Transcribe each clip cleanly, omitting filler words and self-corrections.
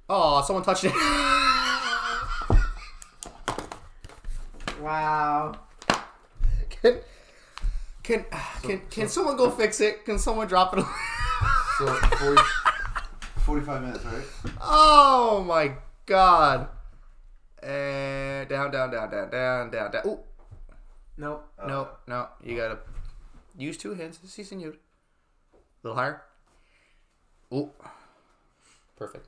Oh, someone touched it. Wow. Can someone go fix it? Can someone drop it? So 45 minutes, right? Oh my god. And down. Ooh. Nope. No. You gotta use two hands. A little higher. Ooh. Perfect.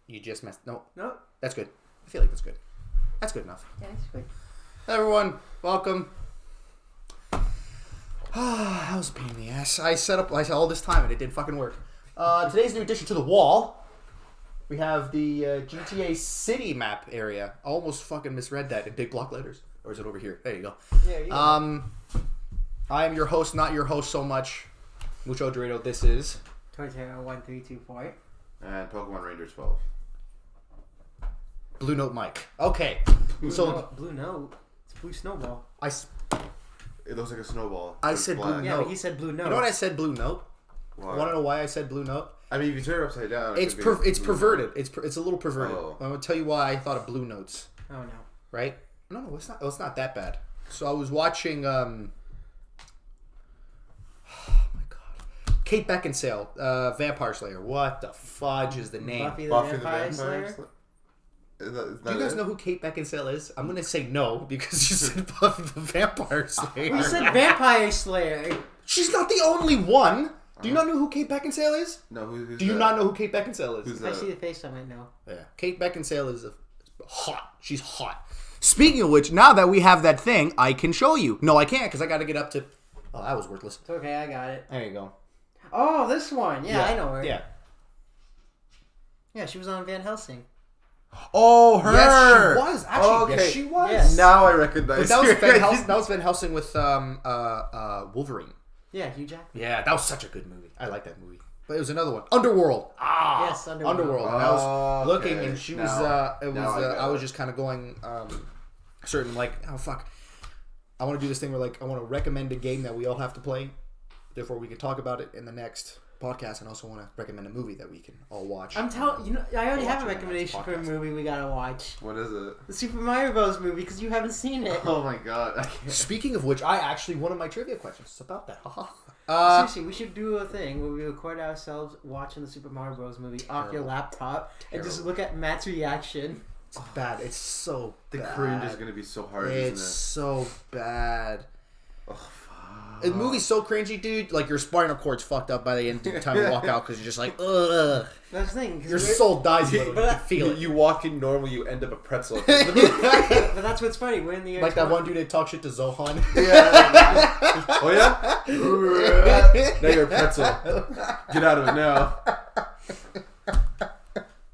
You just messed. Nope. That's good. I feel like that's good. That's good enough. Yeah, it's good. Everyone, welcome. That was a pain in the ass. I set all this time and it didn't fucking work. Today's new addition to the wall. We have the GTA City map area. I almost fucking misread that in big block letters. Or is it over here? There you go. Yeah, you go. I am your host, not your host so much. Mucho Dorito. This is Tortero 1324. And Pokemon Ranger 12. Blue Note Mike. Okay. Blue Note. It's Blue Snowball. It looks like a snowball. I It's said black. blue Yeah, note. but he said Blue Note. You know what I said? Blue Note. Why? Want to know why I said Blue Note? I mean, if you turn it upside down, It's perverted. It's a little perverted. Oh. I'm gonna tell you why I thought of Blue Notes. Oh, no. Right? No, it's not. It's not that bad. So I was watching. Oh my god, Kate Beckinsale, Vampire Slayer. What the fudge is the name? Buffy the Buffy the Vampire Vampire Slayer? Is that Do you guys know who Kate Beckinsale is? I'm gonna say no because you said Buffy the Vampire Slayer. You said Vampire Slayer. She's not the only one. Do you not know who Kate Beckinsale is? No, who's Do you that? not know who Kate Beckinsale is? Who's If I that? see the face, I might know. Yeah, Kate Beckinsale is hot. She's hot. Speaking of which, now that we have that thing, I can show you. No, I can't because I got to get up to. Oh, that was worthless. It's okay, I got it. There you go. Oh, this one. Yeah, I know her. Yeah. Yeah, she was on Van Helsing. Oh, her! Yes, she was. Actually, Oh, okay. yes, she was. Yes. Now I recognize But that was her. Van Helsing with Wolverine. Yeah, Hugh Jackman. Yeah, that was such a good movie. I like that movie. But it was another one, Underworld. Yes, Underworld. And I was Oh, looking, okay. and she was. Now- It was. now I got I was it. just kind of going. Certain like, oh fuck. I want to do this thing where like I want to recommend a game that we all have to play. Therefore, we can talk about it in the next podcast, and also want to recommend a movie that we can all watch. I'm telling you, I already have a Watch it on the recommendation next for a podcast. movie we gotta watch. What is it? The Super Mario Bros. Movie, because you haven't seen it. Oh my god, I can't. Speaking of which, I actually one of my trivia questions is about that. Seriously, we should do a thing where we record ourselves watching the Super Mario Bros. Movie off your Terrible. laptop and just Terrible. look at Matt's reaction. It's bad. It's so The bad. cringe is gonna be so hard, It's isn't so bad. it? Oh, fuck. The movie's so cringy, dude. Like your spinal cord's fucked up by the end of the time you walk out because you're just like, ugh. That's the thing. 'cause Your we're- soul dies a little. You But can feel it. You walk in normal, you end up a pretzel. But that's what's funny. We're in the year Like that 20 one dude that talked shit to Zohan. Yeah. Oh yeah. Now you're a pretzel. Get out of it now.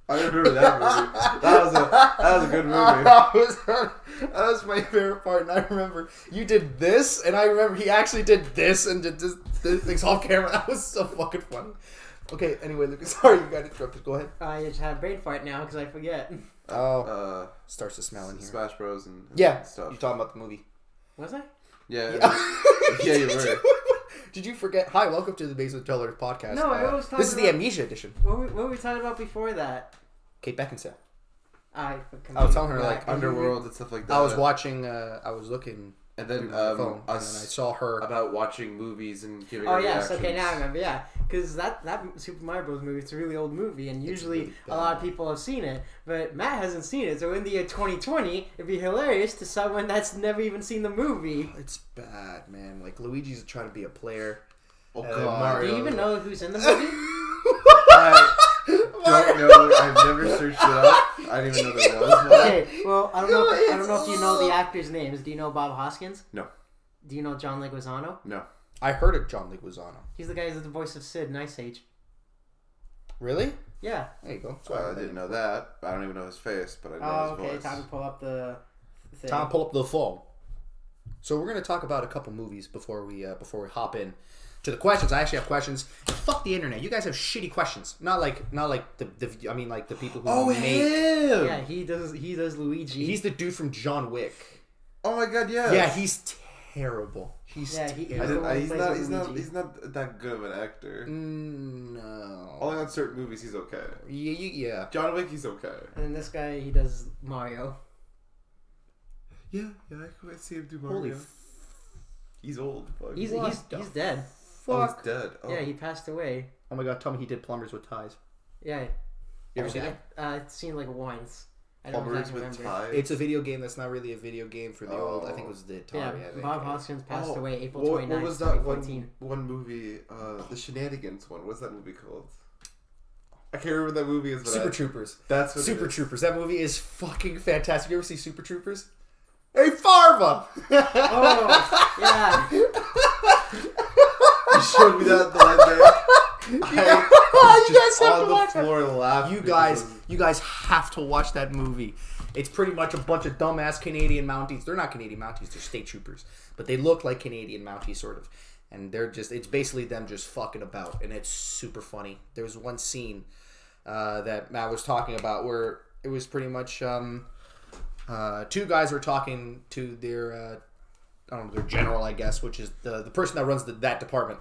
I remember that movie. That was a good movie. that was my favorite part, and I remember you did this, and I remember he actually did this and did this things off camera. That was so fucking funny. Okay, anyway, Lucas, sorry you got interrupted. Go ahead. I just had a brain fart now because I forget. Oh, starts to smell in here. Smash Bros and Yeah, stuff. you're talking about the movie. Was I? Yeah. Yeah, you were. Did you forget? Hi, welcome to the Basement Dwellers podcast. No, I was talking This is the about- Amnesia edition. What were we talking about before that? Kate Beckinsale. I was telling her, like, Underworld and stuff like that. I was watching. I was looking and through then my phone, and then I us saw her. about watching movies and giving. Oh our yes, reactions. okay, now I remember. Yeah, because that Super Mario Bros. Movie, it's a really old movie, and usually really a lot of bad. people have seen it, but Matt hasn't seen it. So in the year 2020, it'd be hilarious to someone that's never even seen the movie. It's bad, man. Like Luigi's trying to be a player. Oh God. god. Do you even know who's in the movie? I don't know. I've never searched it up. I didn't even know there was one. Okay, well I don't know if you know the actors' names. Do you know Bob Hoskins? No. Do you know John Leguizamo? No. I heard of John Leguizamo. He's the guy who's the voice of Sid in Ice Age. Really? Yeah. There you go. I didn't know that. I don't even know his face, but I know Oh, his okay. voice. Time to pull up the thing. Tom, pull up the phone. So we're gonna talk about a couple movies before we hop in to the questions. I actually have questions. Fuck the internet. You guys have shitty questions. Not like the I mean like the people who made. him! Yeah, he does Luigi. He's the dude from John Wick. Oh my god, yes. Yeah, he's terrible. He's Yeah, he- terrible. He's plays not Luigi. he's not that good of an actor. No. Only on certain movies he's okay. Yeah. John Wick, he's okay. And then this guy, he does Mario. Yeah, I could see him do Mario. Holy He's old. Fuck. He's What the he's dead. Oh, fuck. he's dead. Oh. Yeah, he passed away. Oh my god, tell me he did Plumbers with Ties. Yeah. You ever seen it? I've seen like once. I don't Plumbers exactly with remember. ties. It's a video game that's not really a video game for the old. I think it was the Atari. Yeah, I think. Bob Hoskins passed Oh, away April what 29th, was that 2014. one movie? The Shenanigans one. What's that movie called? I can't remember what that movie is. But Super Troopers. That's what Super it is. Troopers. That movie is fucking fantastic. You ever see Super Troopers? Hey, Farva! Oh, yeah. You showed me that the other day. I You was guys have on to the watch that. floor laughing. You guys have to watch that movie. It's pretty much a bunch of dumbass Canadian Mounties. They're not Canadian Mounties, they're state troopers. But they look like Canadian Mounties, sort of. And they're just, it's basically them just fucking about. And it's super funny. There was one scene that Matt was talking about where it was pretty much two guys were talking to their, I don't know, their general, I guess, which is the person that runs that department.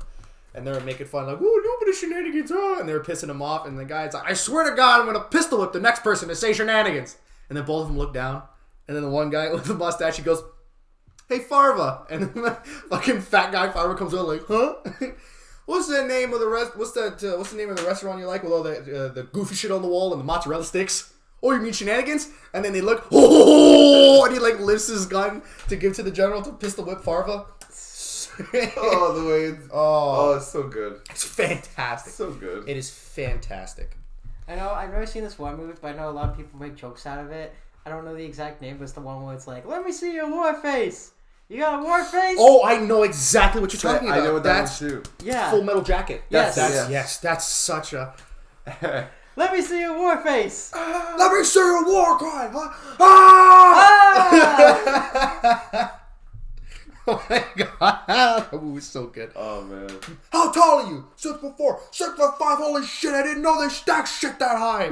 And they're making fun, like, oh, nobody shenanigans, and they're pissing him off. And the guy's like, I swear to God, I'm going to pistol whip the next person to say shenanigans. And then both of them look down. And then the one guy with the mustache, he goes, hey, Farva. And then the fucking fat guy, Farva, comes on like, huh? What's the name of the what's the name of the restaurant you like with all the goofy shit on the wall and the mozzarella sticks? Oh, you mean shenanigans? And then they look, oh, and he like lifts his gun to give to the general to pistol whip Farva. Oh, the way it's... Oh, it's so good. It's fantastic. So good. It is fantastic. I know, I've never seen this one movie, but I know a lot of people make jokes out of it. I don't know the exact name, but it's the one where it's like, let me see your war face. You got a war face? Oh, I know exactly what you're talking about. I know what that's that one too. Yeah. Full Metal Jacket. Yes. Yes, that's such a... Let me see your war face. Let me see a war cry! Huh? Ah! Oh my god, that movie was so good. Oh, man. How tall are you? 6'4", 6'5". Holy shit, I didn't know they stacked shit that high.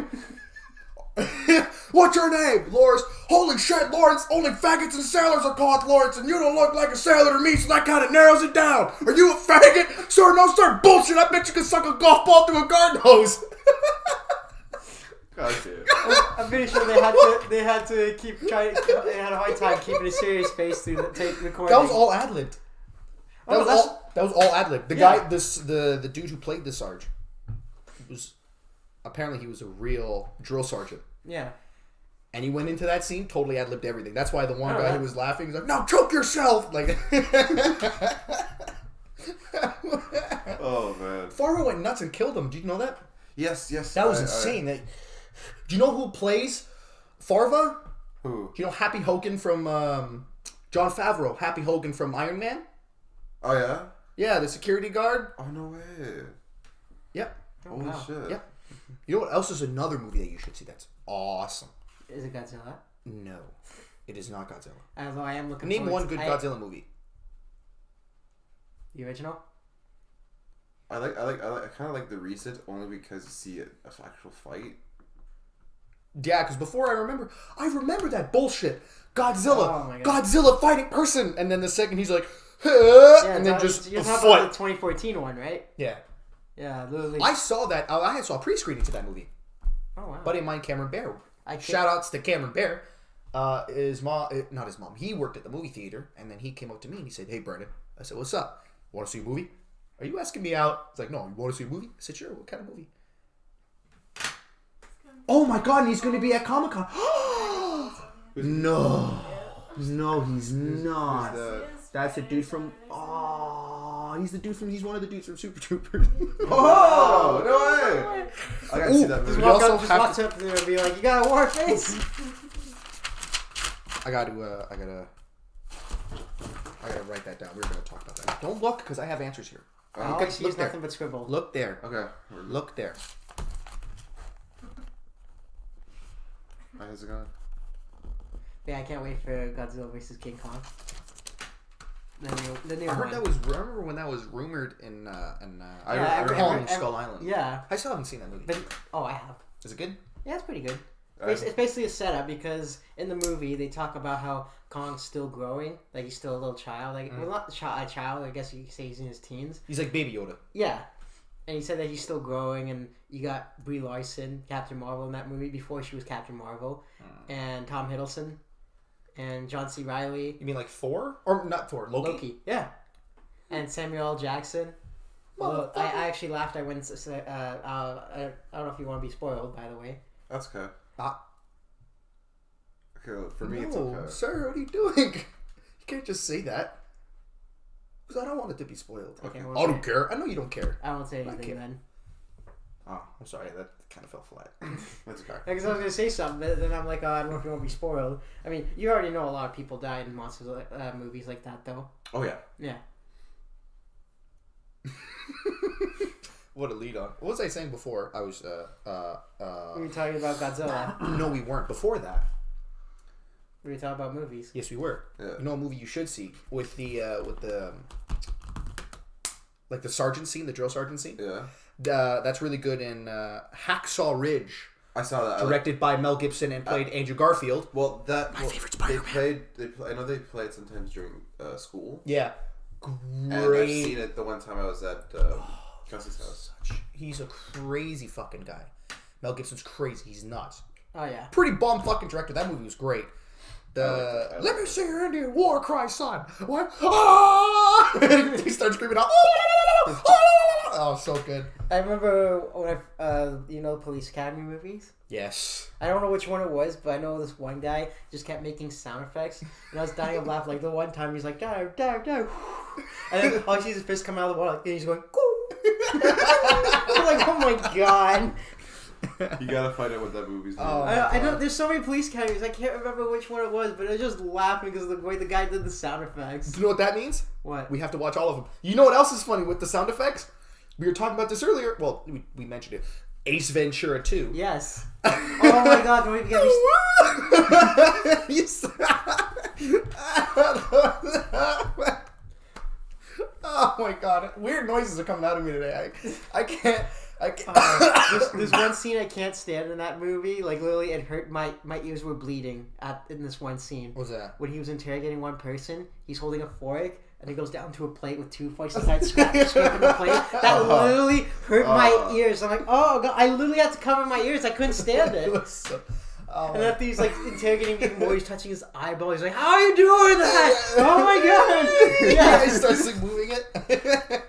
What's your name? Lawrence. Holy shit, Lawrence. Only faggots and sailors are called Lawrence, and you don't look like a sailor to me, so that kind of narrows it down. Are you a faggot? Sir, no sir. Bullshit. I bet you can suck a golf ball through a garden hose. God damn. I'm pretty sure they had to keep trying. They had a hard time keeping a serious face through the tape recording. That was all ad-libbed. That was all ad-libbed. The Yeah. guy, the dude who played the Sarge, apparently he was a real drill sergeant. Yeah. And he went into that scene, totally ad-libbed everything. That's why the one Oh, guy who was laughing, he's like, "No, choke yourself!" Like, Oh, man. Fargo went nuts and killed him. Do you know that? Yes. That was insane. Do you know who plays Farva? Who? Do you know Happy Hogan from John Favreau? Happy Hogan from Iron Man? Oh, yeah? Yeah, the security guard. Oh, no way. Yep. Holy wow. shit. Yep. You know what else is another movie that you should see that's awesome? Is it Godzilla? No, it is not Godzilla. Although I am looking. Name forward one to- good Godzilla movie. The original. I kind of like the recent only because you see an actual fight. Yeah, because before I remember that bullshit. Godzilla, Oh my God. Godzilla fighting person, and then the second he's like, Yeah, and then just you're a talking about foot. the 2014 one, right? Yeah, Yeah, literally. I saw that. I saw a pre-screening to that movie. Oh wow. Buddy of mine, Cameron Bear. I can't- Shout outs to Cameron Bear. His mom, not his mom. He worked at the movie theater, and then he came up to me and he said, "Hey, Brandon." I said, "What's up? Want to see a movie? Are you asking me out?" He's like, "No, you want to see a movie?" I said, "Sure. What kind of movie?" Oh my God! And he's going to be at Comic-Con. No, he's not. That's the dude from. Oh, he's one of the dudes from Super Troopers. Oh, no way! I gotta see that Just movie. We walk also up, just have walks up there and be like, "You got a war face." I gotta write that down. We're gonna talk about that. Don't look, because I have answers here. All I see is there. nothing but scribble. Look there. Okay. Look there. How's it going? Yeah, I can't wait for Godzilla vs King Kong. The new I heard one. that was. Remember when that was rumored in I Skull Island? Yeah, I still haven't seen that movie. but I have. Is it good? Yeah, it's pretty good. It's basically a setup because in the movie they talk about how Kong's still growing, like he's still a little child, like well not a child, I guess you could say he's in his teens. He's like Baby Yoda. Yeah, and he said that he's still growing, and you got Brie Larson, Captain Marvel in that movie before she was Captain Marvel, and Tom Hiddleston, and John C. Reilly. You mean like Thor? Or not Thor, Loki? Yeah, and Samuel L. Jackson. Well, I actually laughed. I went. I don't know if you want to be spoiled, by the way. That's okay. Ah. Okay, for me, No, it's okay. sir, what are you doing? You can't just say that. Because I don't want it to be spoiled. Okay, I don't care. I know you don't care. I won't say care. anything then. Oh, I'm sorry. That kind of fell flat. That's okay. Because I was gonna say something, but then I'm like, oh, I don't know if you want to be spoiled. I mean, you already know a lot of people die in monsters movies like that, though. Oh yeah. Yeah. What a lead on. What was I saying before? I was, We were talking about Godzilla. No, we weren't. Before that. We were talking about movies. Yes, we were. Yeah. You know a movie you should see with the like the sergeant scene, the drill sergeant scene. Yeah. That's really good in Hacksaw Ridge, I saw that. directed by Mel Gibson and played Andrew Garfield. Well, that My favorite they Spider-Man. played. I know they play it sometimes during school. Yeah, And I've great. seen it the one time I was at Kelsey's house. He's a crazy fucking guy. Mel Gibson's crazy. He's nuts. Oh yeah. Pretty bomb fucking director. That movie was great. I like Let me see your Indian war cry, son. What? Ah! He starts screaming out. Oh, so good. I remember when you know, the Police Academy movies. Yes. I don't know which one it was, but I know this one guy just kept making sound effects, and I was dying of laughing. Like the one time he's like, "Go, go, go," and then all you see is his fist come out of the water, and he's going, "Goo." I'm like, oh my god. You gotta find out what that movie's name. Oh. is. I know there's so many police academies. I can't remember which one it was, but I was just laughing because of the way the guy did the sound effects. Do you know what that means? What? We have to watch all of them. You know what else is funny with the sound effects? We were talking about this earlier. Well, we mentioned it. Ace Ventura 2. Yes. Oh my god! Don't even get me. Oh my god. Weird noises are coming out of me today. I can't. There's one scene I can't stand in that movie. Like literally, it hurt my ears were bleeding in this one scene. What was that? When he was interrogating one person, he's holding a fork and he goes down to a plate with two forks and starts scraping the plate. That literally hurt my ears. I'm like, oh god! I literally had to cover my ears. I couldn't stand it. And after he's like interrogating even more, he's touching his eyeball. He's like, "How are you doing that? Oh my god!" Yeah, he starts like moving it.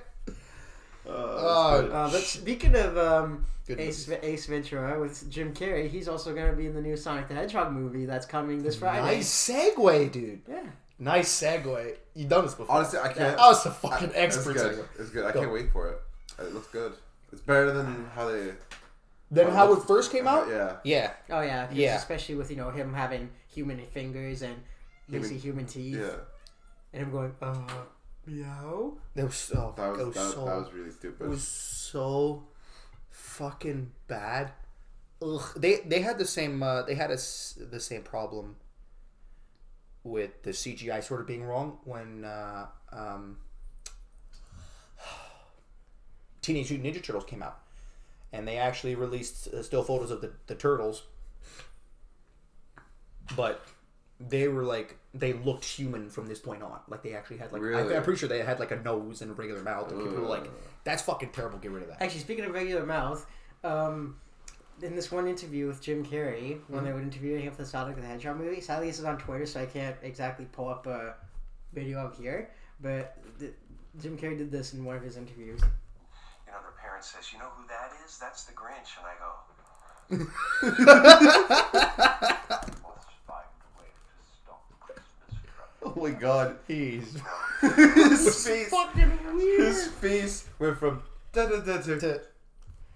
But speaking of Good Ace Ventura with Jim Carrey, he's also going to be in the new Sonic the Hedgehog movie that's coming this Friday. Nice segue, dude. Yeah. Nice segue. You've done this before. Honestly, I can't. I was a fucking expert. It's good. segue. It's good. I Go. can't wait for it. It looks good. It's better than how they. Then how it first came out? Yeah. Yeah. Oh yeah, 'cause Yeah. especially with him having human fingers and human teeth, Yeah. and him going meow. That was so. That was so. that was really stupid. It was so fucking bad. Ugh. They had the same. They had the same problem with the CGI sort of being wrong when Teenage Mutant Ninja Turtles came out, and they actually released still photos of the turtles, but they were like they looked human from this point on. Like they actually had like Really? I'm pretty sure they had like a nose and a regular mouth, and people were like, "That's fucking terrible. Get rid of that." Actually, speaking of regular mouth, in this one interview with Jim Carrey, when they were interviewing him for the Sonic the Hedgehog movie, sadly this is on Twitter, so I can't exactly pull up a video of here, but Jim Carrey did this in one of his interviews. You know, their parent says, "You know who that is? That's the Grinch." And I go, "Well, it's just find a way to stop Christmas from Oh my god. He's His face. fucking weird. His face went from da da da to.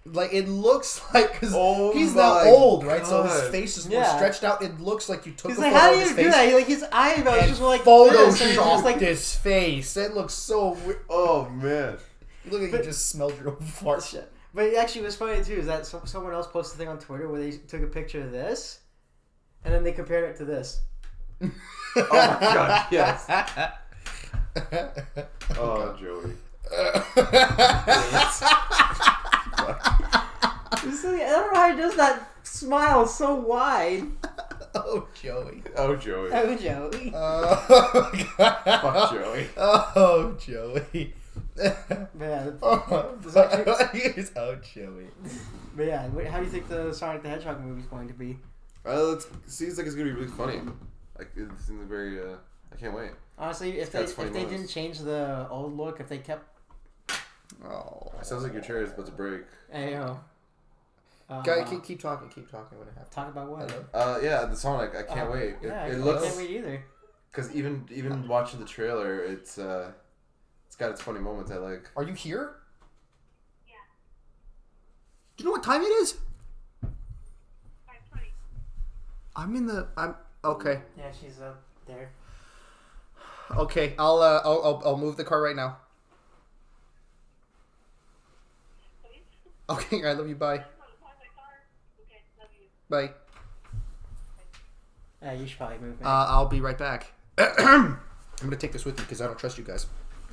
Like it looks like because Oh he's now my old, right? So his God. face is more Yeah. stretched out. It looks like you took He's a like, photo how of do his you do face that? Like his eyebrows and just were like this, and it's just photoshopped like his face. It looks so weird. Oh man. Look like But- you just smelled your own fart. shit. But it actually was funny too. Is that someone else posted a thing on Twitter where they took a picture of this, and then they compared it to this. Oh my god. Yes. Oh Joey. I don't know how he does that smile so wide. Oh, Joey. Oh, Joey. Oh, Joey. Oh, Fuck Joey. Oh, Joey. Man, Oh, there's actually, oh, Joey. but yeah, how do you think the Sonic the Hedgehog movie is going to be? It seems like it's gonna be really funny. Like it seems very. I can't wait. Honestly, if That's they funny didn't moments. change the old look, if they kept, Oh. It sounds like your chair is about to break. you know, Guy, keep talking. Keep talking. What happened? talk about what? Hello? Yeah, the Sonic. I can't wait. Yeah, It I looks can't wait either. because even watching the trailer, it's got its funny moments. I like. Are you here? Yeah. Do you know what time it is? 5:20. I'm okay. Yeah, she's up there. Okay, I'll move the car right now. Please. Okay, I love you. Bye. I'm on my car. Okay, love you. Bye. Yeah, you should probably move. I'll be right back. I'm gonna take this with me because I don't trust you guys.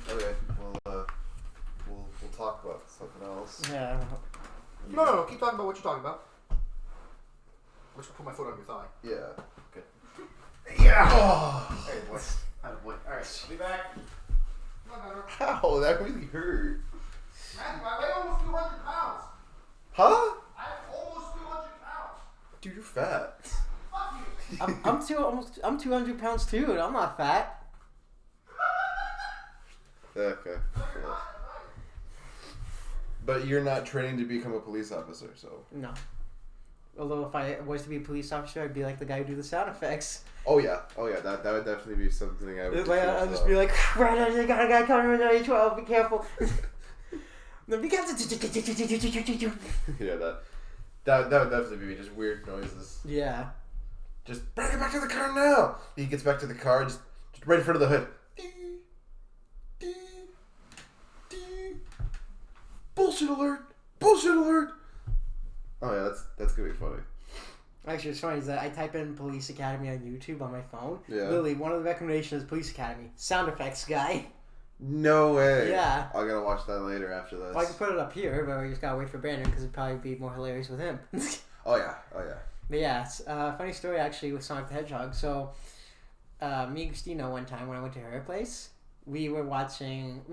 Okay, well, we'll talk about something else. Yeah. No. Keep talking about what you're talking about. I'm just gonna put my foot on your thigh. Yeah. Yeah. Oh. Hey, boy. Boy. All right. Be back. Come on, Hunter. Ow, that really hurt. Matthew, I weigh almost 200 pounds. Huh? I have almost 200 pounds. Dude, you're fat. Fuck you. I'm 200 pounds too, and I'm not fat. Okay. Cool. But you're not training to become a police officer, so. No. Although if I was to be a police officer, I'd be like the guy who do the sound effects. Oh yeah. That would definitely be something I would. Like, I'll just be like, right, I got a guy coming in 12, be careful. Then be careful. Yeah, that would definitely be just weird noises. Yeah. Just bring it back to the car now. He gets back to the car, just right in front of the hood. Bullshit alert! Bullshit alert! Oh yeah, that's gonna be funny. Actually, it's funny is that I type in Police Academy on YouTube on my phone. Yeah. Literally, one of the recommendations is Police Academy. Sound effects guy. No way. Yeah. I gotta watch that later after this. Well, I can put it up here, but we just gotta wait for Brandon because it'd probably be more hilarious with him. Oh yeah. But yeah, it's a funny story actually with Sonic the Hedgehog. So, me and Christina one time when I went to her place, we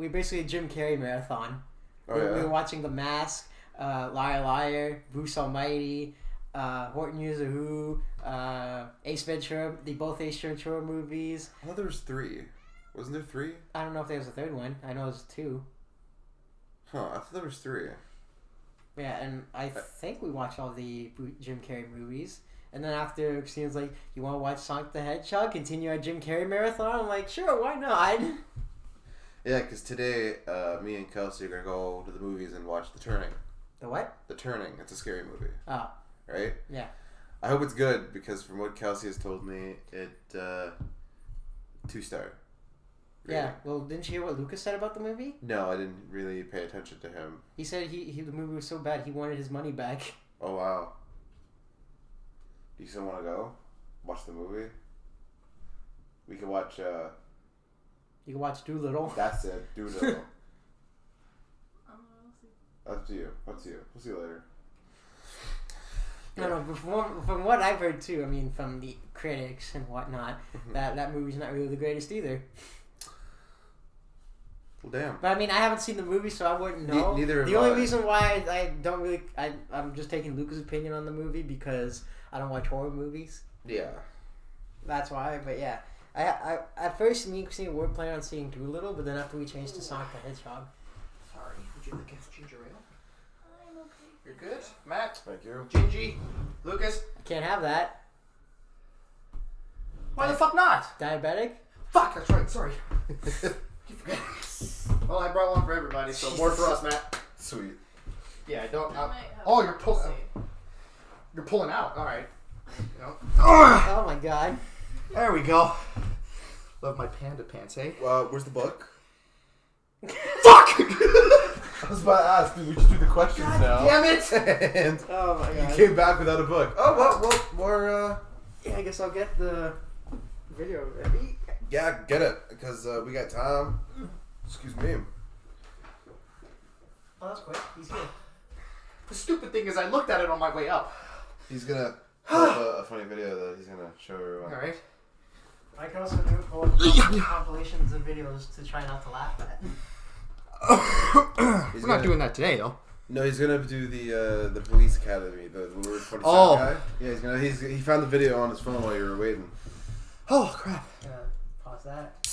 basically a Jim Carrey marathon. Oh We yeah. were watching The Mask, Liar Liar, Bruce Almighty, Horton Hears a Who, Ace Ventura, both Ace Ventura movies. I thought there was 3. Wasn't there 3? I don't know if there was a third one. I know it was 2. Huh, I thought there was 3. Yeah, and I think we watched all the Jim Carrey movies. And then after Christina's like, you want to watch Sonic the Hedgehog? Continue our Jim Carrey marathon? I'm like, sure, why not? Yeah, because today, me and Kelsey are gonna go to the movies and watch The Turning. The what? The Turning. It's a scary movie, Oh, right? yeah. I hope it's good because from what Kelsey has told me, it 2-star. Yeah, well, didn't you hear what Lucas said about the movie? No, I didn't really pay attention to him. He said the movie was so bad he wanted his money back. Oh wow. Do you still want to go watch the movie? We can watch. You can watch Doolittle. That's it. Doodle. Up to you. Up to you. We'll see you later. No, but from what I've heard too, I mean, from the critics and whatnot, that movie's not really the greatest either. Well, damn. But I mean, I haven't seen the movie, so I wouldn't know. Neither the have only I. reason why I don't really, I'm just taking Lucas' opinion on the movie because I don't watch horror movies. Yeah. That's why. But yeah, I at first me and Christina were planning on seeing Doolittle, but then after we changed to Sonic the Hedgehog. Sorry. Would you like a ginger ale? I'm okay. You're good, Matt. Thank you. Gingy. Lucas. I can't have that. Why the fuck not? Diabetic? Fuck. That's right. Sorry. Well, I brought one for everybody, so more for us, Matt. Sweet. Yeah, I don't. I might have Oh, to you're pulling. see. You're pulling out. All right. You know. Oh my god. There we go. Love my panda pants, eh? Where's the book? Fuck! I was about to ask. Dude, we just do the questions now. Damn it! And Oh my you god. came back without a book. Oh well, more. Yeah, I guess I'll get the video ready. Yeah, get it because we got time. Excuse me. Oh, that's quick. He's good. The stupid thing is, I looked at it on my way up. He's gonna have a funny video that he's gonna show everyone. All right. I can also do compilations of videos to try not to laugh at. He's We're not doing that today, though. No, he's gonna do the police academy, the Lord 47 guy. Yeah, he found the video on his phone while you were waiting. Oh, crap. Pause that.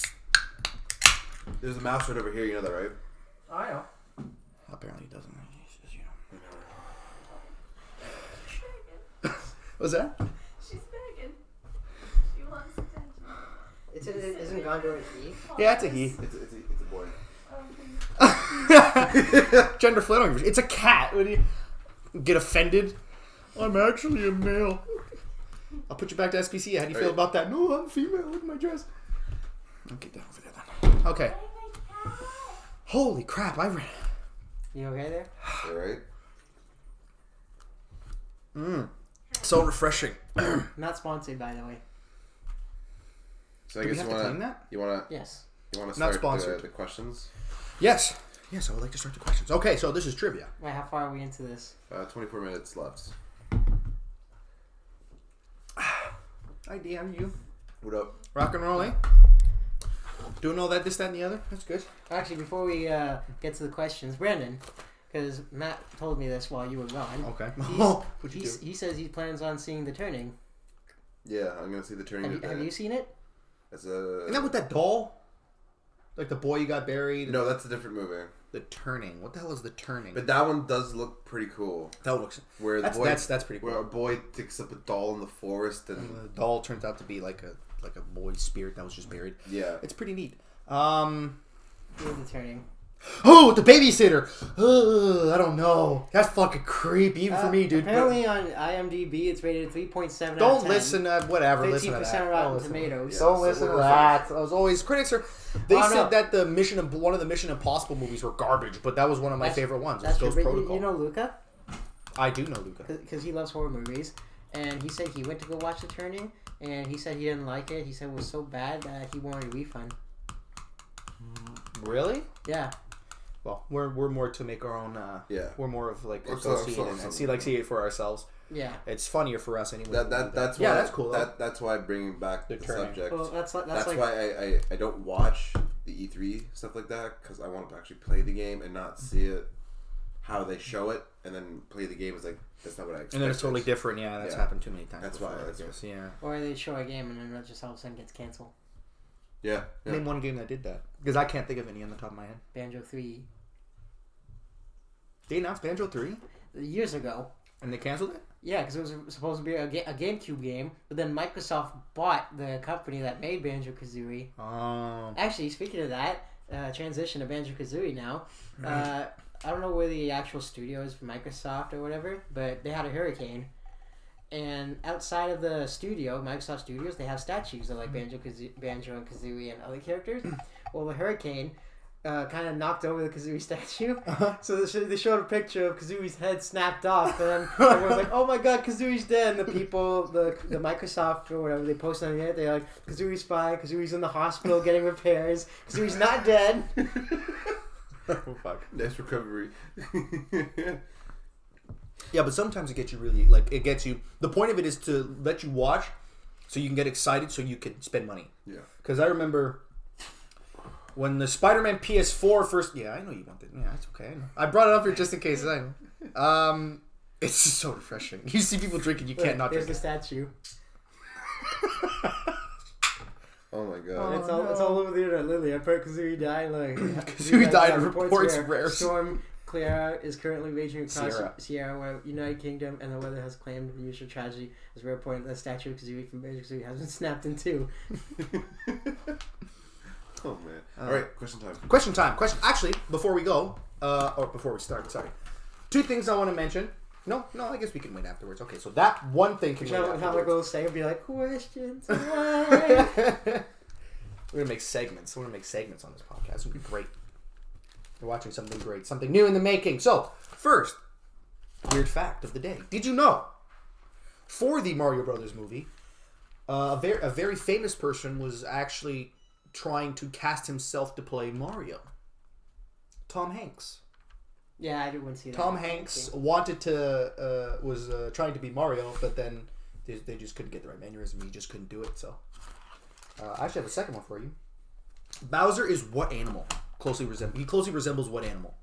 There's a mouse right over here. You know that, right? Oh, I know. Apparently he doesn't. He's just, What's that? She's begging. She wants attention. Isn't Gondor a he? Yeah, it's a he. It's a boy. Gender flip. It's a cat. What do you get offended? I'm actually a male. I'll put you back to SPC. How do you feel about that? No, I'm female. Look at my dress. I'll get down over there then. Okay. Holy crap! You okay there? Alright. So refreshing. Not sponsored, by the way. So I Do we guess have to claim that? you wanna Yes. start Not sponsored. the questions. Yes. Yes, I would like to start the questions. Okay, so this is trivia. Wait, how far are we into this? 24 minutes left. Hi, DM, you. What up? Rock and roll, eh? Doing all that, this, that, and the other. That's good. Actually, before we get to the questions, Brandon, because Matt told me this while you were gone. Okay. What'd you do? He says he plans on seeing The Turning. Yeah, I'm gonna see the turning. Have you seen it? It's Isn't that with that doll? Like the boy you got buried? No, that's a different movie. The Turning. What the hell is The Turning? But that one does look pretty cool. that looks... Where the boy, That's pretty cool. where a boy picks up a doll in the forest and The doll turns out to be like a boy's spirit that was just buried. yeah. It's pretty neat. The Turning. Oh, the babysitter. I don't know. That's fucking creepy, even for me, dude. Apparently on IMDb, it's rated 3.7 Don't out of 10. listen to whatever. Listen to 15% that. Rotten Don't listen to Tomatoes. Yeah. Don't So listen to what was that. I was always critics are. They Oh, said no. that one of the Mission Impossible movies were garbage, but that was one of my favorite ones. It was That's Ghost true. But Protocol. you know Luca? I do know Luca. Because he loves horror movies. And he said he went to go watch The Turning, and he said he didn't like it. He said it was so bad that he wanted a refund. Really? Yeah. Well, we're more to make our own. Yeah. We're more of like Or go so- see it so- and so- see it for ourselves. Yeah. It's funnier for us anyway. That's Yeah, why, that's cool, though. That's why bringing back the Turning. subject. Well, that's That's like why I don't watch the E3 stuff like that, because I want to actually play the game and not see it how they show it, and then play the game is like that's not what I expected. and then it's totally different. Yeah, that's Yeah. happened too many times. That's before, why, I that's guess. Yeah. or they show a game and then it just all of a sudden gets canceled. Yeah. Yeah. Name one game that did that, because I can't think of any on the top of my head. Banjo 3. They announced Banjo 3 Years ago. and they canceled it. Yeah, because it was supposed to be a GameCube game, but then Microsoft bought the company that made Banjo-Kazooie. Oh. Actually, speaking of that, transition to Banjo-Kazooie now. I don't know where the actual studio is for Microsoft or whatever, but they had a hurricane. And outside of the studio, Microsoft Studios, they have statues of like Banjo and Kazooie and other characters. Well, the hurricane kind of knocked over the Kazooie statue. So they showed a picture of Kazooie's head snapped off, and then everyone's like, "Oh my God, Kazooie's dead!" And the people, the Microsoft or whatever, they post on the internet. They're like, "Kazooie's fine. Kazooie's in the hospital getting repairs. Kazooie's not dead." Oh, fuck. Nice recovery. Yeah, but sometimes it gets you really like it gets you. The point of it is to let you watch, so you can get excited, so you can spend money. Yeah. Because I remember when the Spider-Man PS4 first. Yeah, I know you want it. Yeah, it's okay. I brought it up here just in case. I know. It's just so refreshing. You see people drinking, you can't not There's drink. the statue. Oh my god. It's all over the internet. Literally, I put Kazooie died. Like Kazooie died in reports rare. Storm Clara is currently raging across Sierra. Sierra, where United Kingdom, and the weather has claimed the usual tragedy. As a rare point, the statue of Kazooie from Banjo-Kazooie has been snapped in two. Oh man. All right, question time. Question time. Question. Actually, before we go, or before we start, sorry. Two things I want to mention. No, I guess we can wait afterwards. Okay, so that one thing can wait How am I afterwards. going to say and be like, questions? Why? We're gonna make segments. We're gonna make segments on this podcast. It'll be great. You're watching something great, something new in the making. So, first, weird fact of the day. Did you know, for the Mario Brothers movie, a very famous person was actually trying to cast himself to play Mario? Tom Hanks. Yeah, I didn't see that. Tom Hanks wanted to was trying to be Mario, but then they just couldn't get the right mannerism. He just couldn't do it. So I actually have a second one for you. Bowser is what animal? He closely resembles what animal?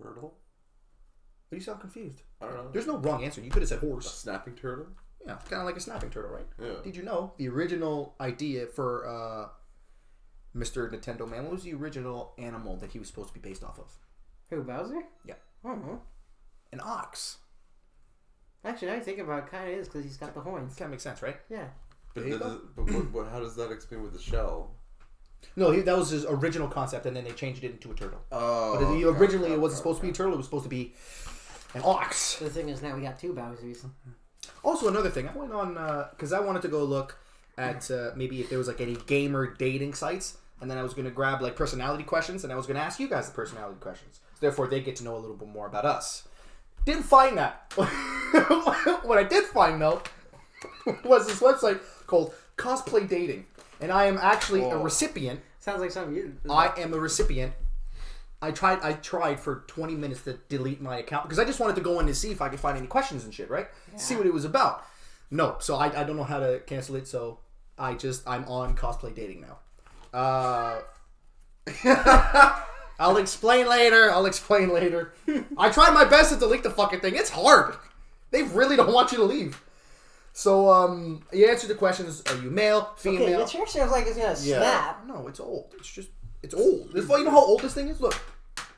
Turtle? But you sound confused. I don't know. There's no wrong answer. You could have said A horse. snapping turtle? Yeah, kind of like a snapping turtle, right? Yeah. Did you know the original idea for Mr. Nintendo Man? What was the original animal that he was supposed to be based off of? Who, Bowser? Yeah. I don't know. An ox. Actually, now you think about it, kind of is because he's got the horns. Kind of makes sense, right? Yeah. But, There you how does that explain with the shell? No, that was his original concept, and then they changed it into a turtle. Oh. But originally, it wasn't supposed to be a turtle. It was supposed to be an ox. So the thing is, now we got two Bowsers. Also, another thing, I went on because I wanted to go look at maybe if there was like any gamer dating sites, and then I was going to grab like personality questions, and I was going to ask you guys the personality questions. So therefore, they get to know a little bit more about us. Didn't find that. What I did find though was this website called Cosplay Dating, and I am actually a recipient. Sounds like something you. I am a recipient. I tried for 20 minutes to delete my account because I just wanted to go in to see if I could find any questions and shit, right? Yeah. See what it was about. No, so I don't know how to cancel it, so I'm on Cosplay Dating now. I'll explain later. I tried my best to delete the fucking thing. It's hard. They really don't want you to leave. So, you answer the questions. Are you male, female? Okay, it sure sounds like it's gonna snap. No, it's old. It's old. You know how old this thing is? Look.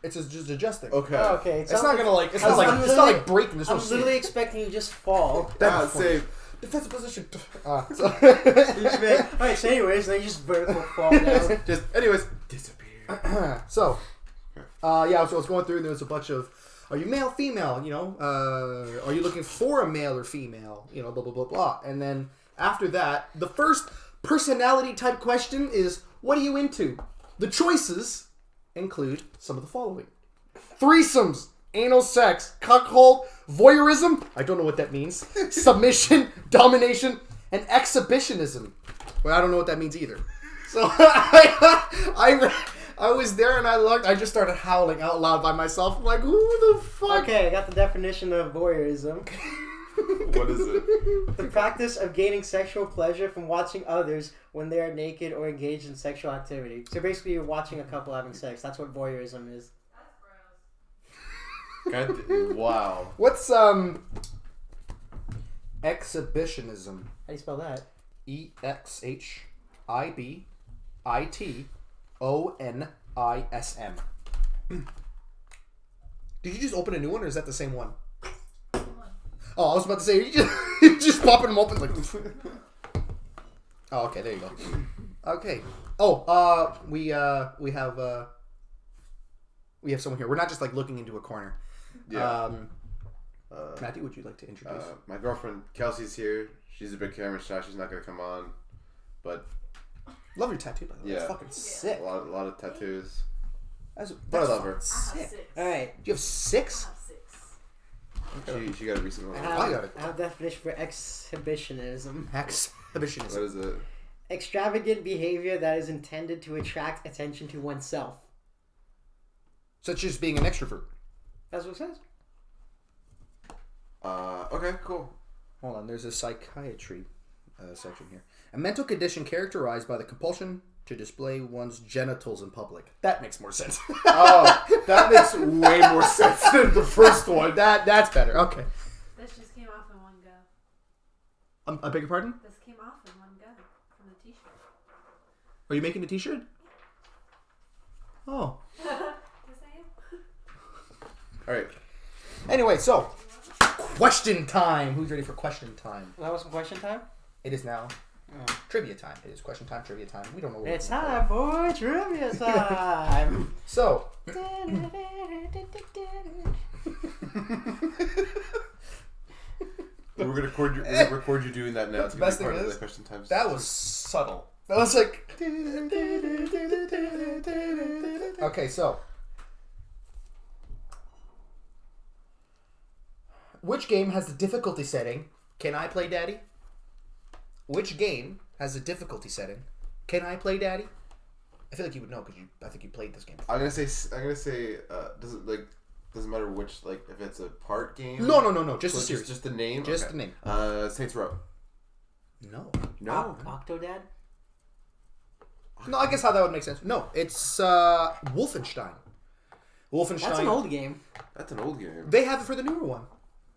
It's just adjusting. Okay. Oh, okay. It's not gonna like. It's not like breaking. There's no I'm literally expecting you to just fall. That's save. defensive position. Alright, so anyways, then you just vertical fall down. Anyways, disappear. So, so I was going through and there was a bunch of, are you male, female, are you looking for a male or female, blah, blah, blah, blah. And then after that, the first personality type question is, what are you into? The choices include some of the following. Threesomes, anal sex, cuckold, voyeurism, I don't know what that means, submission, domination, and exhibitionism. Well, I don't know what that means either. So I was there and I looked. I just started howling out loud by myself. I'm like, who the fuck? Okay, I got the definition of voyeurism. What is it? The practice of gaining sexual pleasure from watching others when they are naked or engaged in sexual activity. So basically, you're watching a couple having sex. That's what voyeurism is. That's gross. God, wow. What's exhibitionism? How do you spell that? EXHIBITONISM. Did you just open a new one, or is that the same one? Oh, I was about to say, you just popping them open like. Oh, okay, there you go. Okay. Oh, we have someone here. We're not just like looking into a corner. Yeah. Matthew, would you like to introduce? My girlfriend Kelsey's here. She's a big camera shy. She's not gonna come on, but Love your tattoo, by the way. Yeah. It's fucking sick. a lot of tattoos. That's But I love her. I have sick. 6. Alright. Do you have 6? I have 6. She got a recent one. I I got it. have a definition for exhibitionism. Exhibitionism. What is it? Extravagant behavior that is intended to attract attention to oneself. Such as being an extrovert. That's what it says. Okay, cool. Hold on, there's a psychiatry section here. A mental condition characterized by the compulsion to display one's genitals in public. That makes more sense. Oh, that makes way more sense than the first one. That's better. Okay. This just came off in one go. I beg your pardon? This came off in one go from the t-shirt. Are you making a t-shirt? Oh. Yes, I am. All right. Anyway, so question time. Who's ready for question time? That was some question time? It is now trivia time. It is question time, trivia time. We don't know what It's we're time for trivia time. So, We're gonna record you doing that now. It's The gonna best be part thing of is, the question time. that was subtle. That was like... Okay, so... Which game has the difficulty setting? Can I play Daddy? Which game has the difficulty setting? Can I play Daddy? I feel like you would know because I think you played this game. I'm gonna say. Doesn't matter which, like, if it's a part game. No. Just So the series. Just the name. Just Okay. the name. Saints Row. No. No. Octodad? No, I guess how that would make sense. No, it's Wolfenstein. Wolfenstein. That's an old game. That's an old game. They have it for the newer one.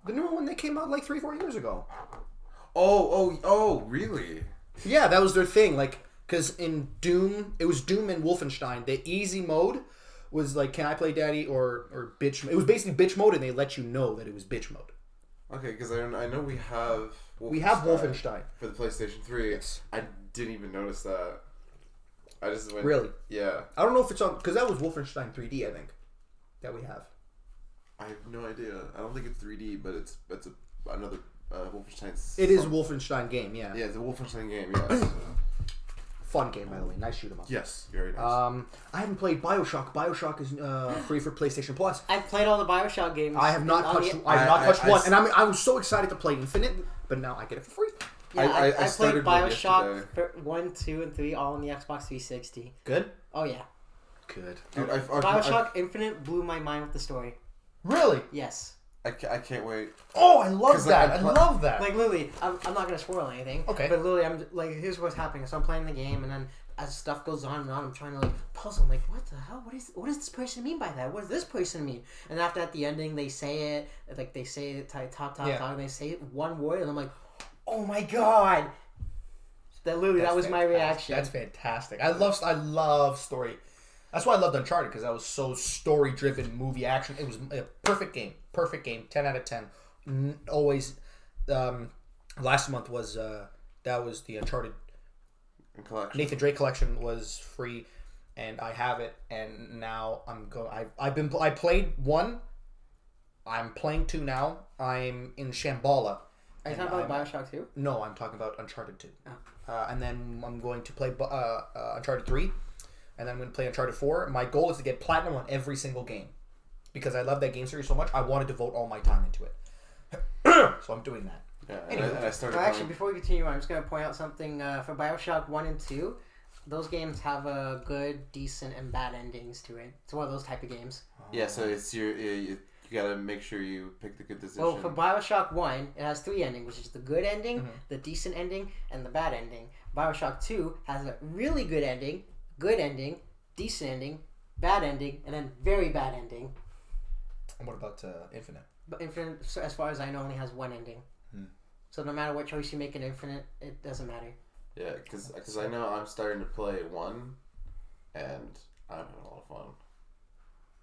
The newer one, they came out like 3-4 years ago. Oh, really? Yeah, that was their thing. Like, because in Doom, it was Doom and Wolfenstein. The easy mode was like, can I play daddy or bitch? It was basically bitch mode, and they let you know that it was bitch mode. Okay, because I know we have. We have Wolfenstein. for the PlayStation 3. Yes. I didn't even notice that. I just went. Really? Yeah. I don't know if it's on, because that was Wolfenstein 3D, I think, that we have. I have no idea. I don't think it's 3D, but it's another Wolfenstein. It is a Wolfenstein game, yeah. Yeah, it's a Wolfenstein game. Yes. Fun game, by the way. Nice shoot 'em up. Yes, very nice. I haven't played Bioshock. Bioshock is free for PlayStation Plus. I've played all the Bioshock games. I have not On the- touched. I have not touched I- one, and I was so excited to play Infinite, but now I get it for free. Yeah, I I played started one Bioshock yesterday. 1, 2, and 3 all on the Xbox 360. Good. Oh yeah. Good. Dude, Bioshock Infinite blew my mind with the story. Really? Yes. I can't wait. Oh, I love 'Cause that. I I pl- love that. Like literally, I'm not gonna spoil anything. Okay. But literally, I'm like, here's what's happening. So I'm playing the game, and then as stuff goes on and on, I'm trying to like puzzle. I'm like, what the hell? What does this person mean by that? What does this person mean? And after at the ending, they say it like they say it talk, Yeah. and they say one word, and I'm like, oh my god. That literally, that was my reaction. That's fantastic. I love story. That's why I loved Uncharted, because that was so story driven movie action. It was a perfect game. 10 out of 10. Always. Last month was that was the Uncharted Collection. Nathan Drake collection was free, and I have it. And now I played 1. I'm playing 2 now. I'm in Shambhala. Are you talking about Bioshock 2? No, I'm talking about Uncharted 2. Oh. And then I'm going to play Uncharted 3. And then I'm going to play Uncharted 4. My goal is to get platinum on every single game. Because I love that game series so much, I want to devote all my time into it. So I'm doing that. Yeah, Anyway. and I started. Well, actually, playing- before we continue, I'm just going to point out something for Bioshock 1 and 2. Those games have a good, decent, and bad endings to it. It's one of those type of games. Yeah, so it's you gotta make sure you pick the good decision. Well, for Bioshock 1, it has 3 endings, which is the good ending, the decent ending, and the bad ending. Bioshock 2 has a really good ending, decent ending, bad ending, and then very bad ending. And what about Infinite? But Infinite, so as far as I know, only has one ending. So no matter what choice you make in Infinite, it doesn't matter. Yeah, because I know I'm starting to play 1, and I'm having a lot of fun.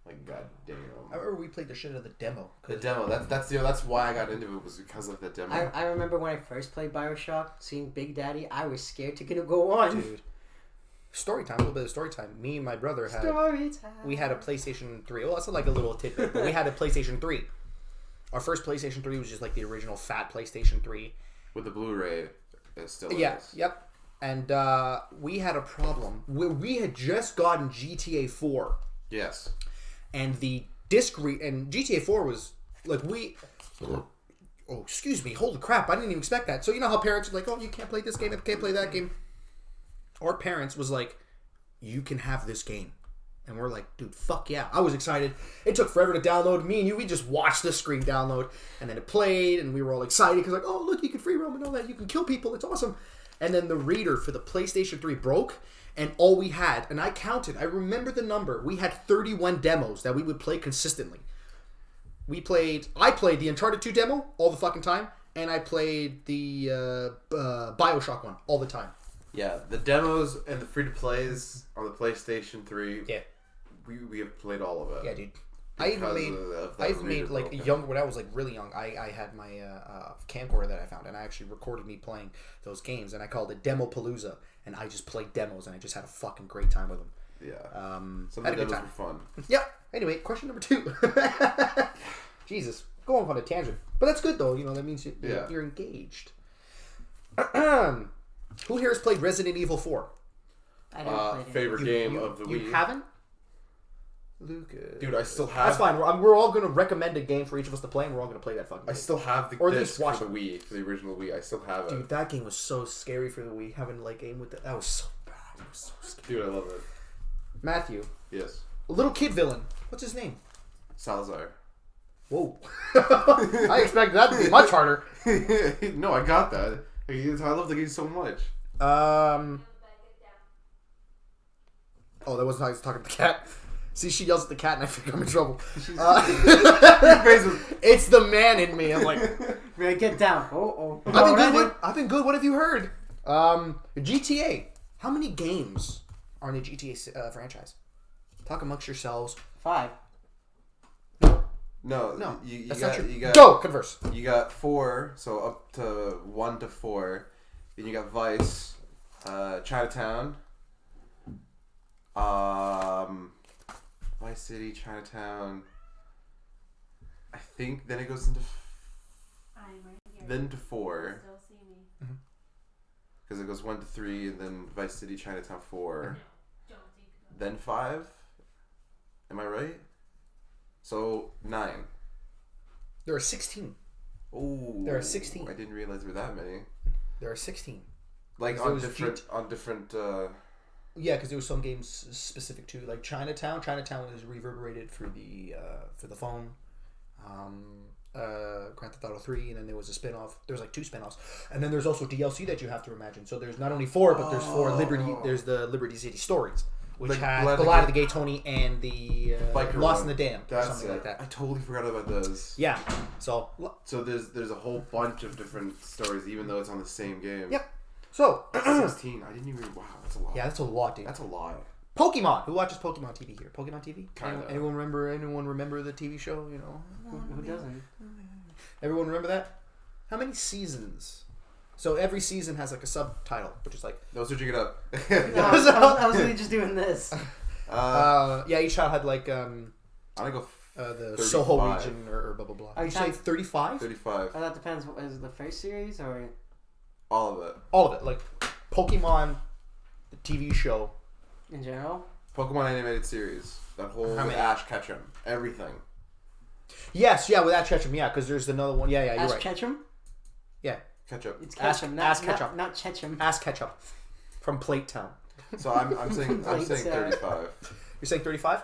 Like, god damn. I remember we played the shit out of the demo. The demo. That's why I got into it, was because of the demo. I remember when I first played Bioshock, seeing Big Daddy, I was scared to go on. Dude. Story time, a little bit of story time. Me and my brother had Story time. we had a PlayStation 3. Well, that's like a little tidbit, but we had a PlayStation 3. Our first PlayStation 3 was just like the original fat PlayStation 3. With the Blu-ray, it still Yeah, is. yep. And we had a problem. We had just gotten GTA 4, Yes. and the disc and GTA 4 was like oh, excuse me, holy crap, I didn't even expect that. So you know how parents are like, oh, you can't play this game, you can't play that game. Our parents was like, you can have this game. And we're like, dude, fuck yeah. I was excited. It took forever to download. Me and you, we just watched the screen download. And then it played, and we were all excited because like, oh, look, you can free roam and all that. You can kill people. It's awesome. And then the reader for the PlayStation 3 broke, and all we had, and I counted, I remember the number. We had 31 demos that we would play consistently. I played the Uncharted 2 demo all the fucking time, and I played the Bioshock one all the time. Yeah, the demos and the free-to-plays on the PlayStation 3, Yeah. we have played all of it. Yeah, dude. I even made like broken. young when I was like really young. I had my camcorder that I found, and I actually recorded me playing those games, and I called it Demo Palooza, and I just played demos, and I just had a fucking great time with them. Yeah. Some had of a the good demos time. were fun. Yep. Anyway, question number 2. Jesus, go off on a tangent, but that's good though. You know that means you're engaged. Who here has played Resident Evil 4? I never played it. Favorite game of the You week. haven't? Lucas. Dude, I still have. That's fine. We're all going to recommend a game for each of us to play, and we're all going to play that fucking I game. still have the Or at disc least watch for the Wii, for the original Wii. I still have it. Dude, that game was so scary for the Wii. Having like aim with that was so bad. It was so scary. Dude, I love it. Matthew, Yes. a little kid villain. What's his name? Salazar. Whoa. I expected that to be much harder. No, I got that. I love the game so much. Oh, that wasn't how I was talking to the cat. See, she yells at the cat and I think I'm in trouble. It's the man in me. I'm like, Man, get down. Oh. I've been good. What have you heard? GTA. How many games are in the GTA franchise? Talk amongst yourselves. 5. No, No, you that's got, not true. you got Go, converse. You got 4, so up to 1 to 4. Then you got Vice, Chinatown, Vice City, Chinatown. I think then it goes into I'm right here. then to 4 Still see me. because it goes 1 to 3 and then Vice City, Chinatown 4, Don't think about then 5. Am I right? So 9. There are 16. Oh, There are 16. I didn't realize there were that many. There are 16. Like There on was different. Yeah, because there was some games specific to like Chinatown. Chinatown was reverberated for the phone. Grand Theft Auto 3, and then there was a spin-off. There's like 2 spin-offs, and then there's also DLC that you have to imagine. So there's not only 4, but there's 4 Liberty. There's the Liberty City Stories, which Like had Blood the of Light the of the Gay Tony and the Biker Lost one. in the Dam, or That's something it. like that. I totally forgot about those. Yeah. So So there's a whole bunch of different stories, even though it's on the same game. yep. So 16. I didn't even. Wow, that's a lot. yeah, that's a lot, dude. That's a lot. Pokemon. Who watches Pokemon TV here? Pokemon TV. Kinda. Anyone remember? Anyone remember the TV show? You know. Who doesn't? Everyone remember that? How many seasons? So every season has like a subtitle, which is like No, switching it up. No, I was really just doing this. yeah, each child had like I'm gonna go the 35. Soho region or blah blah blah. Are You you say talking- 35? 35. Oh, that depends. Is it the first series or? All of it. All of it, like Pokemon, the TV show. In general? Pokemon animated series. That whole How many? Ash Ketchum. Everything. Yes, yeah, with Ash Ketchum, yeah, because there's another one. Yeah, you're Ash right. Ketchum? Yeah, Ketchup. It's Ash- Ketchum, Ash not Ketchum. not Ketchum. Ash Ketchum from Plate Town. So I'm saying Like, 35. You're saying 35?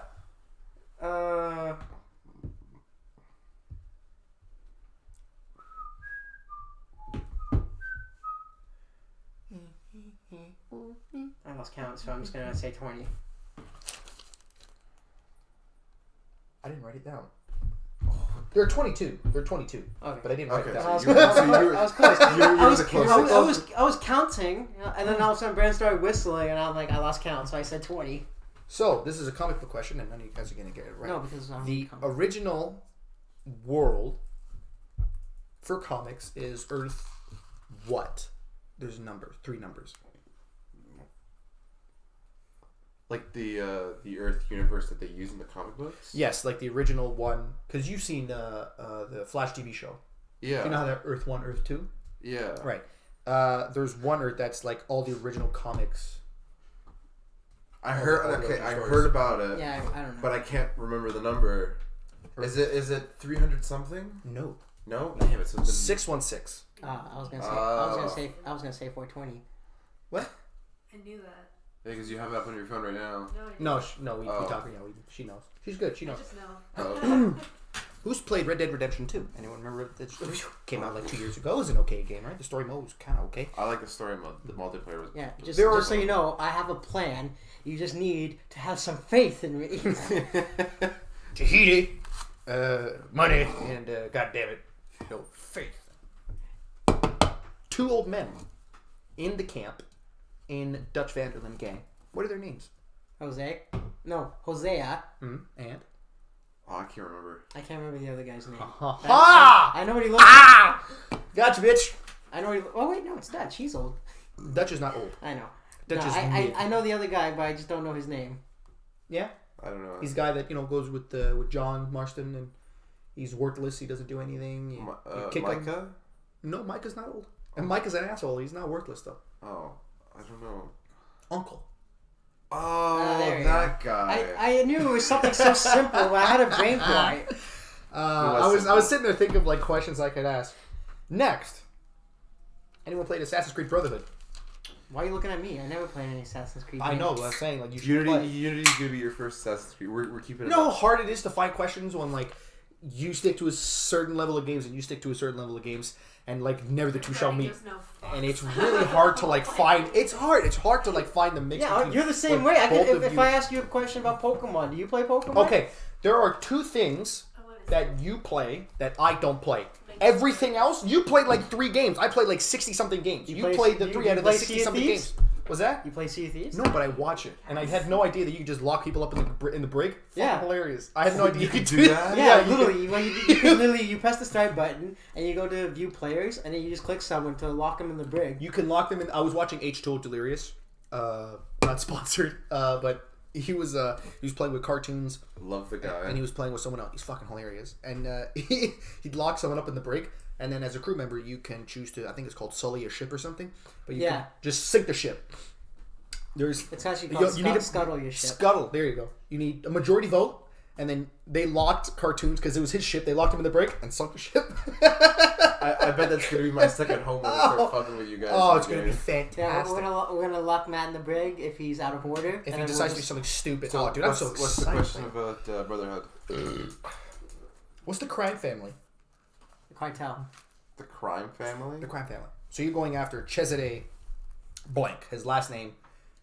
I lost count, so I'm just gonna say 20. I didn't write it down. There are 22. There are 22. Okay. But I didn't write Okay, it so down. you're- I was close. You're I was, the I, closest. was, I was counting, and then all of a sudden Brandon started whistling, and I'm like, I lost count, so I said 20. So, this is a comic book question, and none of you guys are going to get it right. No, because I'm The original world for comics is Earth what? There's numbers, 3 numbers. Like the Earth universe that they use in the comic books. Yes, like the original one, because you've seen the Flash TV show. Yeah. You know how that Earth 1, Earth 2? Yeah. Right. There's one Earth that's like all the original comics. I heard. all the Okay, other I stories. heard about it. Yeah, I don't know. But I can't remember the number. Is it 300 something? No. No. Damn it. So it's 616. I was gonna say, I was gonna say 420. What? I knew that. because you have it up on your phone right now. No, I didn't. No, we Oh. talk. Yeah, she knows. She's good. She I knows. just know. Oh. Who's played Red Dead Redemption 2? Anyone remember that? Came out like 2 years ago. It was an okay game, right? The story mode was kind of okay. I like the story mode. The multiplayer was. Yeah, just, There are- just so you know, I have a plan. You just need to have some faith in me. Tahiti, money, and God damn it, no faith. 2 old men in the camp in Dutch Vanderlyn gang. What are their names? Jose? No, Hosea. And? Oh, I can't remember. I can't remember the other guy's name. Ha! I know what he looks like. Gotcha, bitch. I know what he Oh, wait, no, it's Dutch. He's old. Dutch is not old. I know. Dutch No, is I mid. know the other guy, but I just don't know his name. Yeah? I don't know. He's the guy that, goes with John Marston, and he's worthless. He doesn't do anything. You kick him. Micah? No, Micah's not old. And Micah's an asshole. He's not worthless, though. Oh, I don't know. Uncle. Oh, there you that guy. I knew it was something so simple, but I had a brain fart. I was sitting there thinking of like questions I could ask. Next, anyone played Assassin's Creed Brotherhood? Why are you looking at me? I never played any Assassin's Creed. I games. know, but I'm saying like you should Unity, play. Unity's gonna be your first Assassin's Creed. We're keeping You it. know how up. hard it is to find questions when like you stick to a certain level of games and you stick to a certain level of games and like never the two shall meet. And it's really hard to like find. It's hard. It's hard to like find the mix. Yeah, between, you're the same like, way. I both can, of if you- I ask you a question about Pokemon, do you play Pokemon? Okay, there are two things that you play that I don't play. Everything else, you played like 3 games. I played like 60-something games. You play- played the you- 3 you out of the play Sea of 60-something Thieves? games. Was that? You play Sea of Thieves? No, but I watch it, and I had no idea that you could just lock people up in the brig. Fucking Yeah. hilarious. I had no idea You you could could do do that. that? Yeah, you literally. You can literally you press the start button and you go to view players and then you just click someone to lock them in the brig. You can lock them in. I was watching H2O Delirious, not sponsored, but he was playing with cartoons, Love the guy. and he was playing with someone else. He's fucking hilarious, and he'd lock someone up in the brig, and then as a crew member, you can choose to. I think it's called sully a ship or something, but you Yeah. can just sink the ship. There's It's actually called you need to Scuttle your ship. Scuttle. There you go. You need a majority vote, and then they locked cartoons because it was his ship. They locked him in the brig and sunk the ship. I bet that's gonna be my second home when I start fucking with you guys. Oh, in it's the gonna be game. fantastic. Yeah, we're gonna lock Matt in the brig if he's out of order. If and he then decides to we'll do just- something stupid. So Oh, dude, I'm so what's the excited. question about Brotherhood? What's the crime family? cartel. The crime family? The crime family. So you're going after Cesare blank. His last name.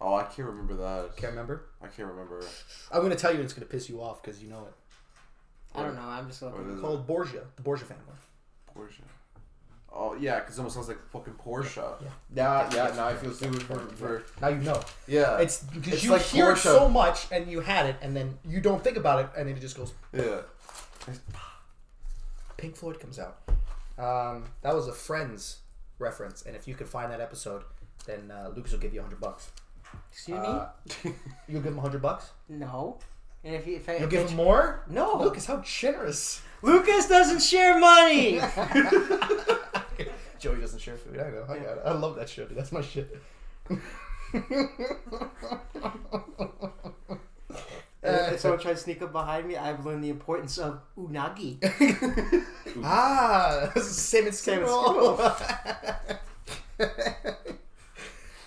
Oh, I can't remember that. Can't remember. I can't remember. I'm gonna tell you, and it's gonna piss you off because you know it. I don't know. I'm just What looking. is It's it? called Borgia. The Borgia family. Porsche. Oh yeah, because it almost sounds like fucking Porsche. Yeah. Yeah. Now I feel stupid for Now you know. yeah. It's because It's you like hear it Porsche. so much, and you had it, and then you don't think about it, and then it just goes. yeah. Pink Floyd comes out. That was a Friends reference, and if you could find that episode, then Lucas will give you $100. Excuse me? You'll give him $100. No. And if You'll if give him more. No. Lucas, how generous. Lucas doesn't share money. Joey doesn't share food. I know. I got it. I love that show, dude. That's my shit. If someone tries to sneak up behind me, I've learned the importance of unagi. This is Salmon Salmon Skittle.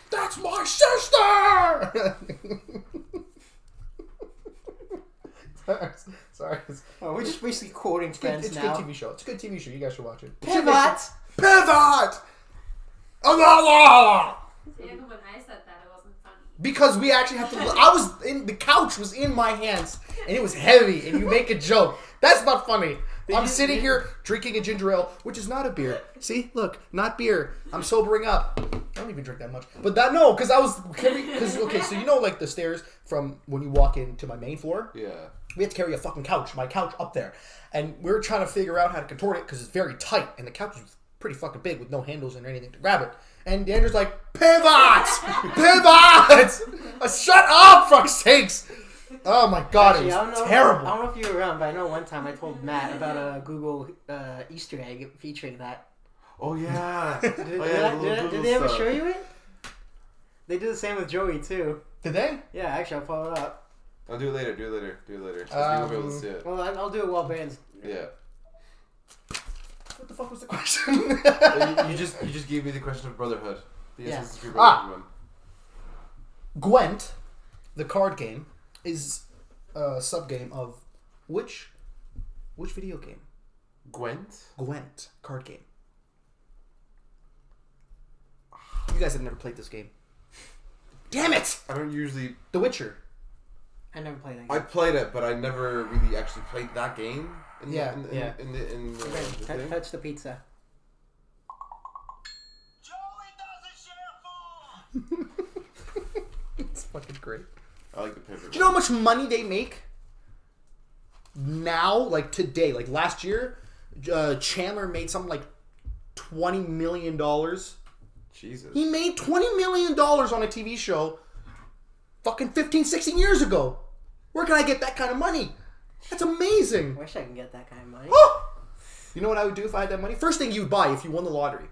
That's my sister. Sorry. Oh, we're just basically quoting It's friends a now. good TV show. It's a good TV show. You guys should watch it. Pivot. Pivot. Even when I said that, it wasn't funny. Because we actually have to. I was in the couch was in my hands and it was heavy, and you make a joke. That's not funny. I'm sitting here drinking a ginger ale, which is not a beer. See, look, not beer. I'm sobering up. I don't even drink that much. But that no, because I was because okay, so you know like the stairs from when you walk into my main floor. Yeah. We had to carry a fucking couch, my couch up there, and we were trying to figure out how to contort it because it's very tight, and the couch is pretty fucking big with no handles and anything to grab it. And Andrew's like, pivot, pivot. Shut up, for fuck's sakes. Oh my god, Actually, it I was don't know. terrible. I don't know if you were around, but I know one time I told Matt about a Google Easter egg featuring that. Oh yeah. Did, Oh, did, yeah, I- the did, little did they ever stuff. show you it? They do the same with Joey too. Did they? Yeah, actually, I'll follow it up. I'll do it later. Do it later. Do it later. 'Cause we won't be able to see it. Well, I'll do it while Brand's. Yeah. What the fuck was the question? you just gave me the question of Brotherhood. The Yeah. Assassin's Creed Ah. Brotherhood one. Gwent, the card game, is a sub game of which video game? Gwent? Gwent card game. You guys have never played this game. Damn it! I don't usually. The Witcher. I never played that I game. played it, but I never really actually played that game. In Yeah, The, in, yeah. In the Brand, thing. touch the pizza. It's fucking great. I like the pivot. Do you know how much money they make now? Like today, like last year, Chandler made something like $20 million. Jesus. He made $20 million on a TV show fucking 15, 16 years ago. Where can I get that kind of money? That's amazing. Wish I can get that kind of money. Oh! You know what I would do if I had that money? First thing you'd buy if you won the lottery.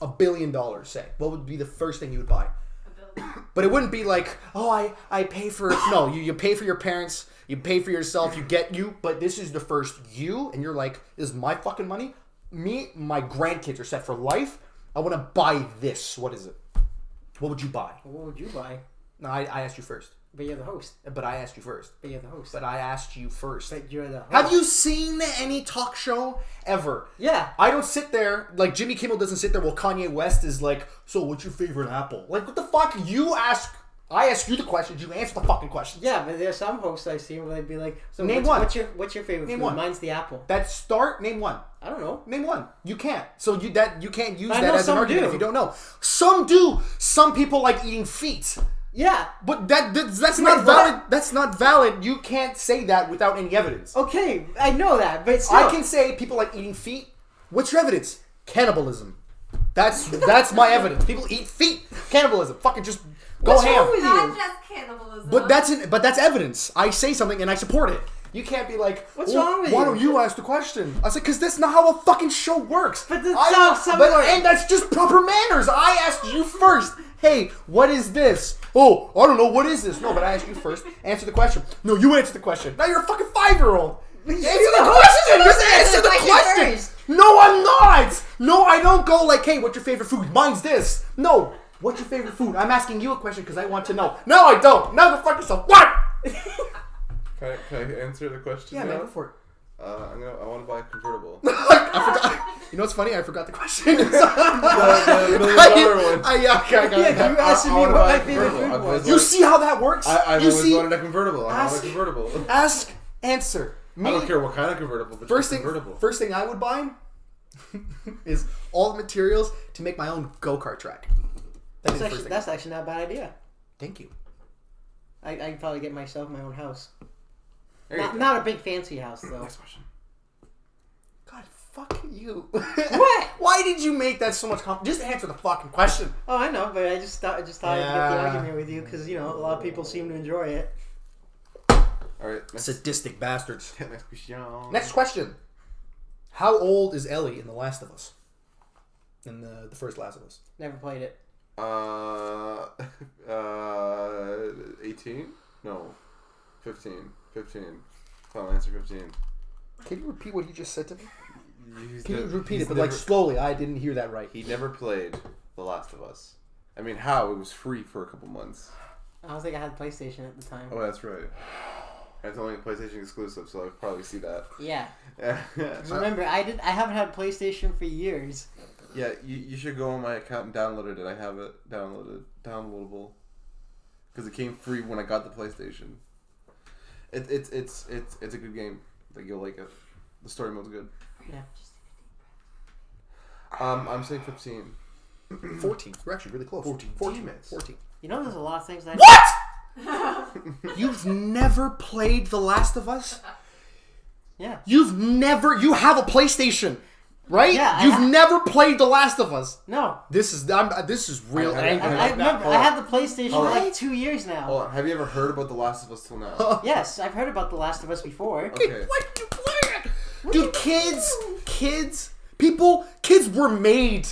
$1 billion, say. What would be the first thing you would buy? A building. But it wouldn't be like, oh, I pay for... No, you pay for your parents. You pay for yourself. You get you. But this is the first you. And you're like, this is my fucking money. Me, my grandkids are set for life. I want to buy this. What is it? What would you buy? What would you buy? No, I asked you first. But you're the host. But I asked you first. But you're the host. But I asked you first. But you're the host. Have you seen any talk show ever? Yeah. I don't sit there, like Jimmy Kimmel doesn't sit there while Kanye West is like, so what's your favorite apple? Like, what the fuck? I ask you the questions, you answer the fucking questions. Yeah, but there's some hosts I've seen where they'd be like, so Name what's one. What's your favorite Name food? one. Mine's the apple. Name one. I don't know. Name one. You can't. So you can't use But I that know as an some argument do. if you don't know. Some do. Some people like eating feet. Yeah. But that's Wait, not what? valid. That's not valid. You can't say that without any evidence. Okay, I know that, but still. I can say people like eating feet. What's your evidence? Cannibalism. That's my evidence. People eat feet. Cannibalism. Fucking just go What's ham. wrong with Not you? just cannibalism. But that's evidence. I say something and I support it. You can't be like, What's well, wrong with why you? don't you ask the question? I said, because that's not how a fucking show works. But that's I- how some are- and that's just proper manners. I asked you first. Hey, what is this? Oh, I don't know. What is this? No, but I asked you first. Answer the question. No, you answer the question. Now you're a fucking 5-year-old. Answer the question. Just answer the question. first. No, I'm not. No, I don't go like, hey, what's your favorite food? Mine's this. No, what's your favorite food? I'm asking you a question because I want to know. No, I don't. Now go fuck yourself. What? Can I answer the question? Yeah, man, now? go for it. I want to buy a convertible. I forgot. You know what's funny? I forgot the question. the $1 million one. Okay, I got it. Yeah, you asked me I wanna what buy my a favorite convertible. food I've was. always You see how that works? I've You always see? wanted a convertible. I want Ask- a convertible. Ask, answer. Me, I don't care what kind of convertible, but First just a thing, convertible. first thing I would buy is all the materials to make my own go-kart track. That'd be the first thing. That's actually not a bad idea. Thank you. I'd probably get myself my own house. There you go. Not a big fancy house though. Next question. God, fuck you. What? Why did you make that so much Just answer the fucking question. Oh, I know, but I just thought I'd get the Yeah. argument with you because a lot of people seem to enjoy it. All right. Next, Sadistic bastards. next question. Next question. How old is Ellie in The Last of Us? In the first Last of Us. Never played it. 18? No. 15. 15. Final answer 15. Can you repeat what you just said to me? He's Can you nev- repeat he's it, but like never- slowly? I didn't hear that right. He never played The Last of Us. I mean, how? It was free for a couple months. I don't think I had PlayStation at the time. Oh, that's right. And it's only a PlayStation exclusive, so I'll probably see that. Yeah. Yeah, Remember, I haven't had PlayStation for years. you should go on my account and download it. I have it downloadable, because it came free when I got the PlayStation. It's a good game. Like, you'll like it. The story mode's good. Yeah. I'm saying 15. 14. You're actually really close. 14. 14 minutes. 14. You know, there's a lot of things that. What? You've never played The Last of Us? Yeah. You have a PlayStation, right? Yeah, I You've ha- never played The Last of Us. No. This is real I- anger. I remember. I had the PlayStation for Hold on. like 2 years now. Hold on. Have you ever heard about The Last of Us till now? Yes, I've heard about The Last of Us before. Okay. Why did you play it? Dude, kids were made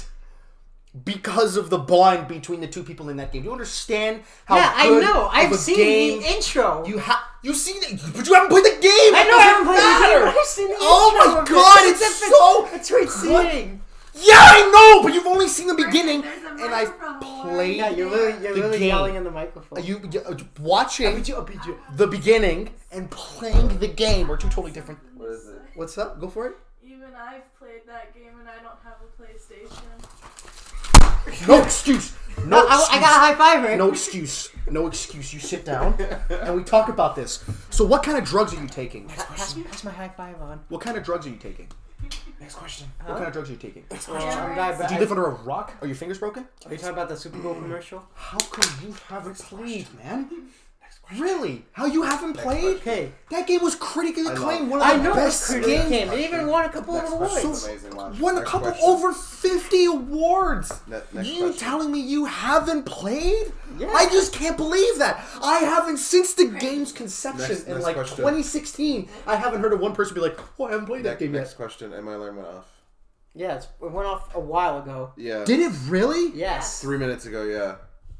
because of the bond between the two people in that game. Do you understand how Yeah, I good know. of I've a seen game the intro. you seen it, but you haven't played the game. I know I haven't played the It game, doesn't but I've seen the Oh intro my of it. god, it's so That's worth seeing. Yeah, I know, but you've only seen the beginning, There's a and I've microphone played Yeah, you're the literally game. yelling in the microphone. You watching I'll beat you. the beginning and playing the game are two totally different. What is it? What's up? Go for it. Even I've played that game and I don't have a PlayStation. No excuse. No excuse. I got a high fiver. No excuse. No excuse. You sit down and we talk about this. So, what kind of drugs are you taking? Pass my high five on. What kind of drugs are you taking? Next question. What kind of drugs are you taking? I'm Do you live under a rock? Are your fingers broken? Are you talking about the Super Bowl commercial? How come you haven't played, man? Really? How you haven't played? Okay. That game was critically I acclaimed. love- One of I the know best it's critically games. acclaimed. They even won a couple of Next awards. question's amazing. Watch. Won a Next couple question. over 50 awards. Next You question. telling me you haven't played? Yeah. I just can't believe that. I haven't since the game's conception Next in like question. 2016. I haven't heard of one person be like, "Oh, I haven't played that game Next yet." question, and my alarm went off. Yeah, it went off a while ago. Yeah. Did it really? Yes. 3 minutes ago, yeah.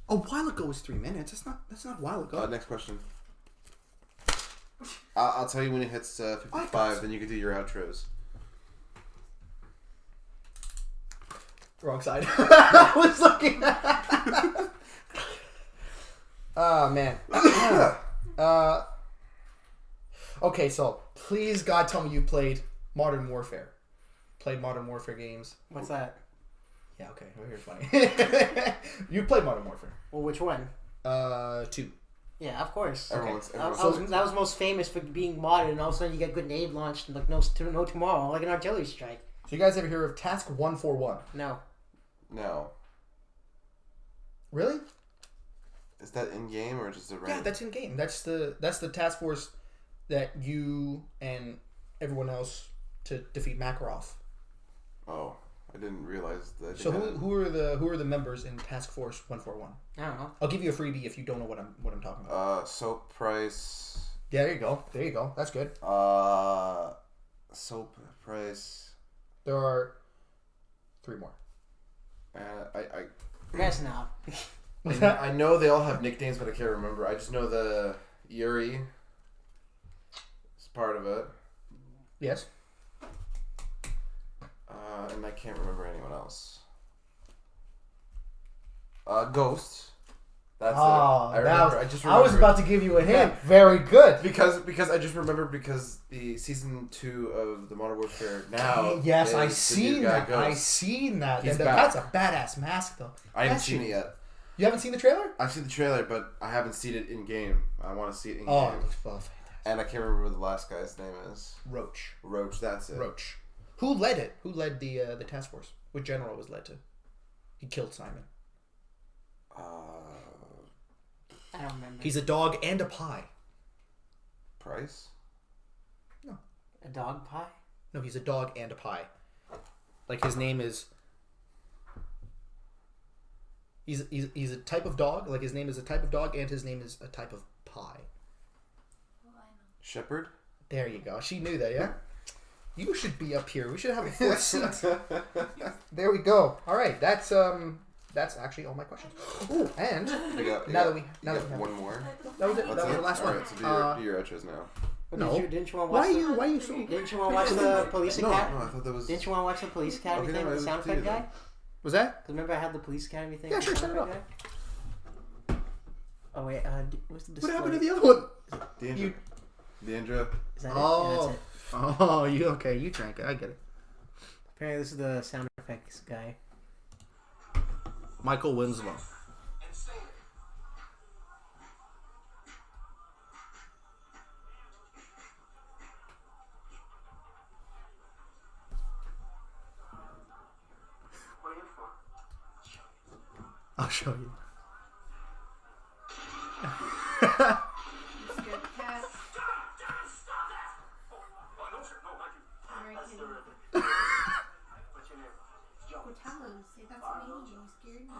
A while ago was 3 minutes. That's not a while ago. Next question. I'll tell you when it hits 55, then you can do your outros. Wrong side. I was looking at Oh man. Okay, so please God tell me you played Modern Warfare. Played Modern Warfare games. What's that? Yeah, okay. Well, here's funny. You played Modern Warfare. Well, which one? 2. Yeah, of course. Everyone's That was most famous for being modded, and all of a sudden you get grenade launched and like no tomorrow, like an artillery strike. So you guys ever hear of Task 141? No. No. Really? Is that in game or just a Yeah, random? that's in game. That's the task force that you and everyone else to defeat Makarov. Oh, I didn't realize that. So who are the members in Task Force 141? I don't know. I'll give you a freebie if you don't know what I'm talking about. Soap Price. Yeah, there you go. There you go. That's good. Soap Price. There are 3 more. I Guess not. I know they all have nicknames, but I can't remember. I just know the Yuri is part of it, Yes. and I can't remember anyone else. Ghost. That's it. I remember. I just I was remembered. about to give you a hint. Very good. because I just remembered because the season 2 of the Modern Warfare now. Yes, is I the seen new guy that. Ghost. I seen that. He's And back. that's a badass mask, though. I haven't That seen shit- it yet. You haven't seen the trailer? I've seen the trailer, but I haven't seen it in game. I want to see it in Oh, game. it looks fantastic. And I can't remember what the last guy's name is. Roach. Roach. That's it. Roach. Who led it? Who led the task force? What general was led to? He killed Simon. I don't remember. He's a dog and a pie. Price. A dog pie? No, he's a dog and a pie. Like his name is. He's a type of dog. Like his name is a type of dog, and his name is a type of pie. Well, I know. Shepherd. There you go. She knew that, yeah. You should be up here. We should have a 4th seat. There we go. All right, that's actually all my questions. Ooh, and now that we have one more. that was it. That's That was it? the last All one. right, so do your outros now. But No. Didn't you want to Why watch? are you so? Didn't you want to watch the police No, academy? I thought that was. Didn't you want to watch the police academy Okay, thing no, with the I sound do effect that. guy? Was that? Because remember I had the police academy thing. Yeah, with sure, the set sound it effect guy? Oh wait, what's the display? What happened to the other one? Deandra. Deandra. Is that Oh. it? Yeah, that's it. Oh, you okay? You drank it. I get it. Apparently this is the sound effects guy. Michael Winslow. What are you for? I'll show you. Scared cat. American. What's your name? Joe. Well, tell him. Say that's me. You scared me.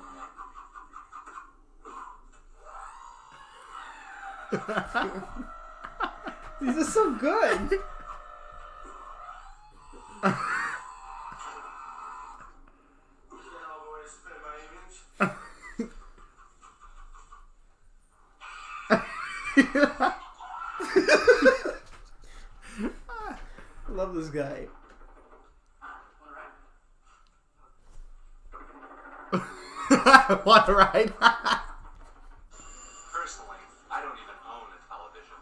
These are so good. I love this guy. What right? Personally, I don't even own a television.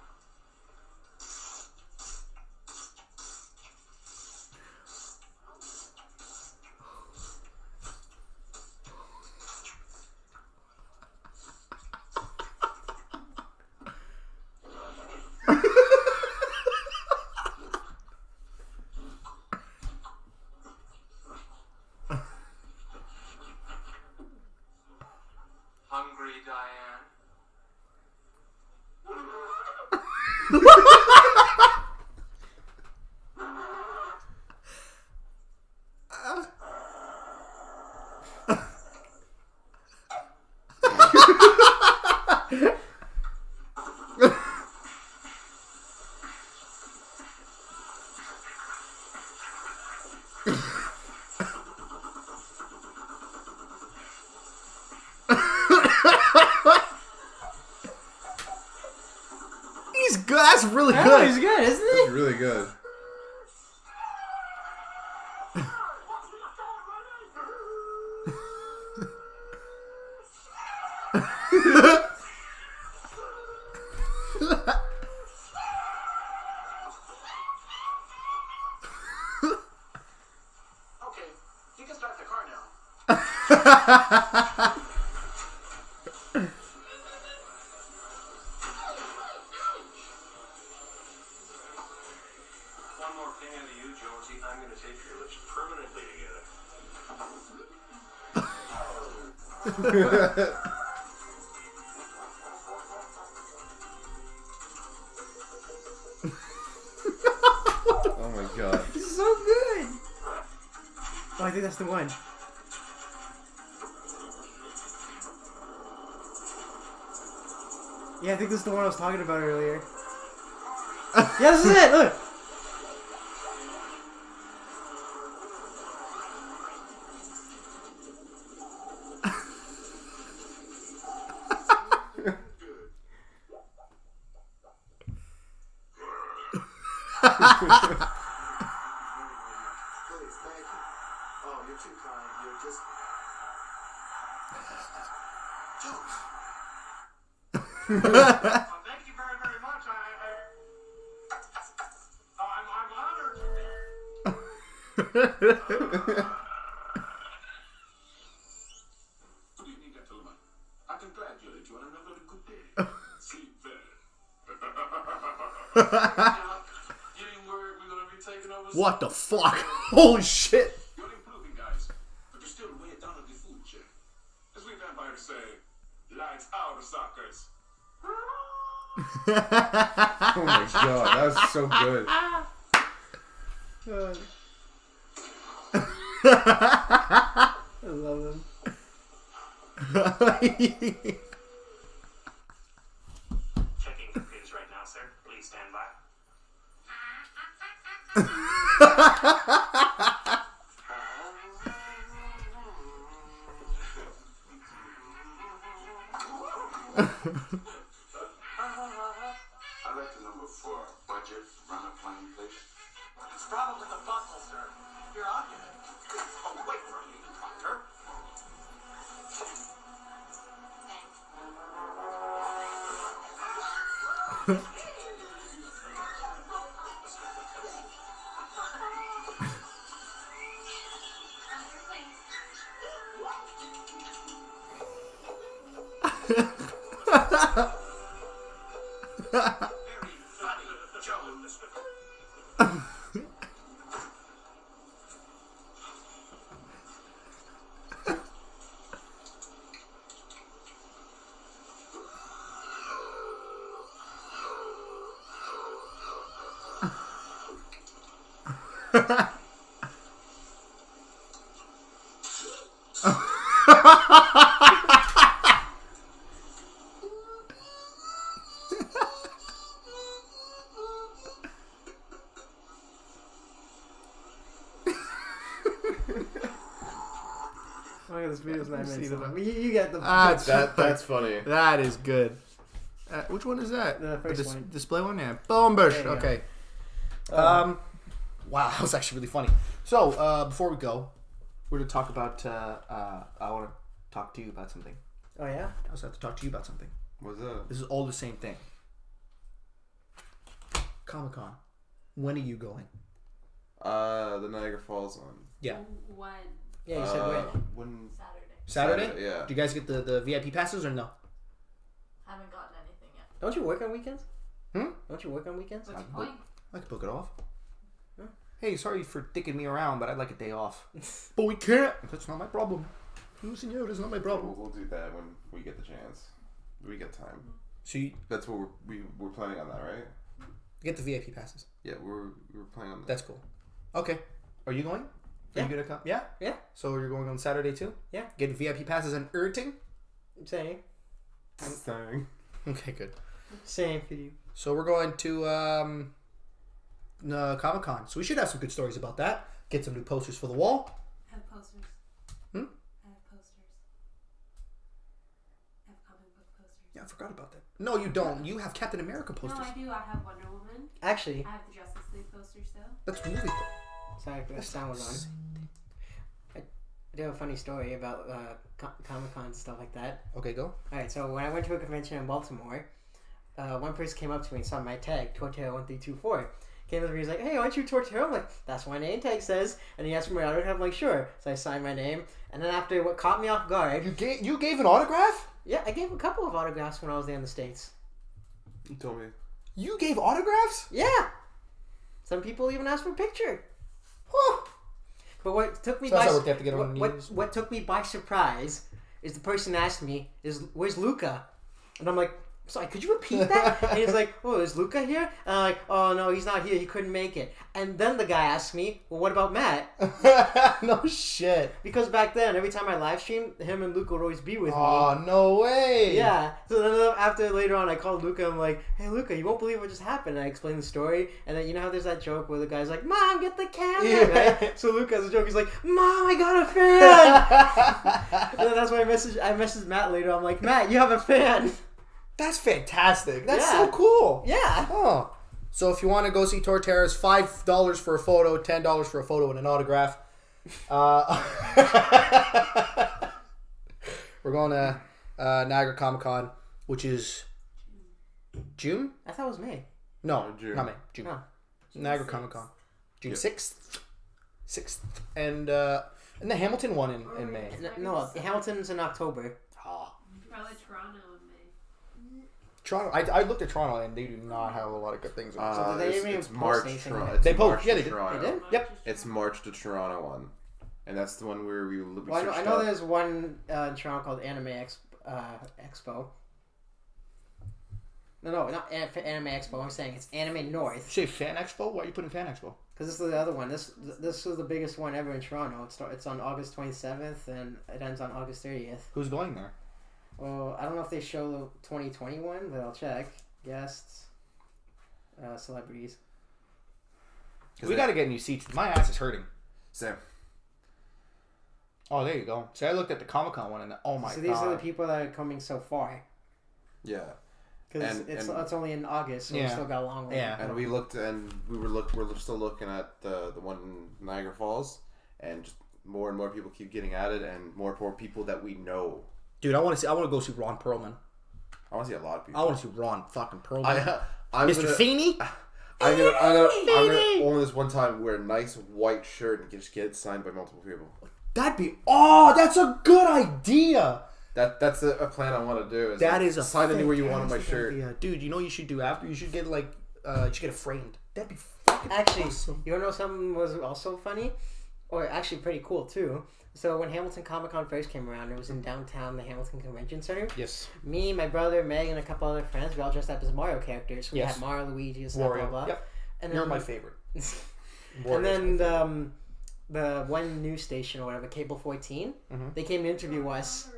Hungry Diane. He's good. That's really Oh, good. he's good, isn't It's he? really good. Okay, you can start the car now. One more thing out of you, Jonesy. I'm going to tape your lips permanently together. Oh my god. So good. Oh, I think that's the one. Yeah, I think this is the one I was talking about earlier. Yeah, this is it. Look. Please, thank you. Oh, you're too kind. You're just... Jones. Thank you very, very much. I'm honored to be. Good evening, gentlemen. I congratulate you on another good day. Sleep better. Getting word we're gonna be taking over. What the fuck? Holy shit! You're improving, guys, but you're still way down on the food chain. As we vampires say, lights out, suckers. Oh my god, that was so good. I love him. Checking the pins right now, sir. Please stand by. I like the number 4. Budget, runner plane, please. It's probably the buckle, sir. You're arguing. Away from me, Proctor. Very funny, Jones. Oh my god, this video's 9 minutes long. You get the... That's funny. That is good. Which one is that? The first one. Display one? Yeah. Boom, bush. There you go. Okay. Wow, that was actually really funny. So, before we go, we're going to talk about, I want to talk to you about something. Oh, yeah? I also have to talk to you about something. What's up? This is all the same thing. Comic-Con. When are you going? The Niagara Falls one. Yeah. When? Yeah, you said when. When? Saturday. Saturday? Yeah. Do you guys get the VIP passes or no? Haven't gotten anything yet. Don't you work on weekends? Hmm? Don't you work on weekends? What's I the point? I could book it off. Huh? Hey, sorry for dicking me around, but I'd like a day off. But we can't. That's not my problem. No, senor, that's not my problem. We'll do that when we get the chance. We get time. So you That's what we're planning on that, right? get the VIP passes. Yeah, we're planning on that. That's cool. Okay. Are you going? Are Yeah. you gonna come? Yeah? Yeah. So you're going on Saturday too? Yeah. Getting VIP passes and Erting? Same. Starring. Okay, good. Same for you. So we're going to Comic-Con. So we should have some good stories about that. Get some new posters for the wall. I have posters. Hmm? I have posters. I have comic book posters. Yeah, I forgot about that. No, you don't. You have Captain America posters. No, I do. I have Wonder Woman. Actually, I have the Justice League poster still. That's movie. sorry for that sound was on. I do have a funny story about Comic Con and stuff like that. Okay, go. Alright, so when I went to a convention in Baltimore, one person came up to me and saw my tag, Torterra1324. Came up to me, he's like, hey, aren't you Torterra? I'm like, that's what my name tag says. And he asked for my autograph. I'm like, sure. So I signed my name. And then after what caught me off guard, You gave an autograph? yeah, I gave a couple of autographs when I was there in the States. You told me. You gave autographs? Yeah. Some people even asked for a picture. Huh. But what took me So by that's how we have to get on the knees? what took me by surprise is the person asked me, where's Luca? And I'm like, sorry, could you repeat that? And he's like, oh, is Luca here? And I'm like, oh no, he's not here, he couldn't make it. And then the guy asked me, well, what about Matt? No shit. Because back then, every time I live stream, him and Luca would always be with me. Oh, no way. Yeah. So then after later on, I called Luca. I'm like, "Hey, Luca, you won't believe what just happened." And I explained the story, and then you know how there's that joke where the guy's like, "Mom, get the camera." Yeah. Right? So Luca has a joke. He's like, "Mom, I got a fan." And then that's why I messaged Matt later. I'm like, "Matt, you have a fan." That's fantastic. That's Yeah. so cool. Yeah. Oh. So if you want to go see Torterra's, $5 for a photo, $10 for a photo and an autograph. We're going to Niagara Comic Con, which is June? I thought it was May. No, June. not May. June. Oh. Niagara Comic Con. June Yep. 6th. 6th. And the Hamilton one in May. No, Hamilton's in October. Oh. Probably Toronto in May. Toronto. I looked at Toronto and they do not have a lot of good things. So they didn't even it's post March. anything. Toronto. They It's post- March yeah, to they did. Toronto. They did? Yep. It's March to Toronto one, and that's the one where we Well, I searched know up. there's one in Toronto called Anime Expo. No, not Anime Expo. I'm saying it's Anime North. Say Fan Expo? Why are you putting Fan Expo? Because this is the other one. This is the biggest one ever in Toronto. It's on August 27th and it ends on August 30th. Who's going there? Well, I don't know if they show the 2021, but I'll check. Guests, celebrities. We got to get new seats. My ass is hurting. Sam. Oh, there you go. See, I looked at the Comic Con one and oh my So god. these are the people that are coming so far. Yeah. Because And- it's only in August, so we Yeah. still got a long way. Yeah. And we looked, and we're still looking at the one in Niagara Falls, and just more and more people keep getting added, and more people that we know. Dude, I want to go see Ron Perlman. I want to see a lot of people. I want to see Ron fucking Perlman. I'm Mr. gonna, Feeney? I'm gonna only this one time wear a nice white shirt and just get it signed by multiple people. That's a good idea. That's a plan I want to do. That is a sign anywhere you want on my fantastic shirt. idea. Dude, you know what you should do after? You should get you should get it framed. That'd be fucking Actually, awesome. you wanna know something was also funny? Or actually pretty cool too? So when Hamilton Comic Con first came around, it was in downtown, the Hamilton Convention Center. Yes. Me, my brother, Meg, and a couple other friends, we all dressed up as Mario characters. We Yes. had Mario, Luigi, and stuff, blah, Wario. blah. Yep. And You're then, my favorite. and then the one news station or whatever, Cable 14, they came to interview us.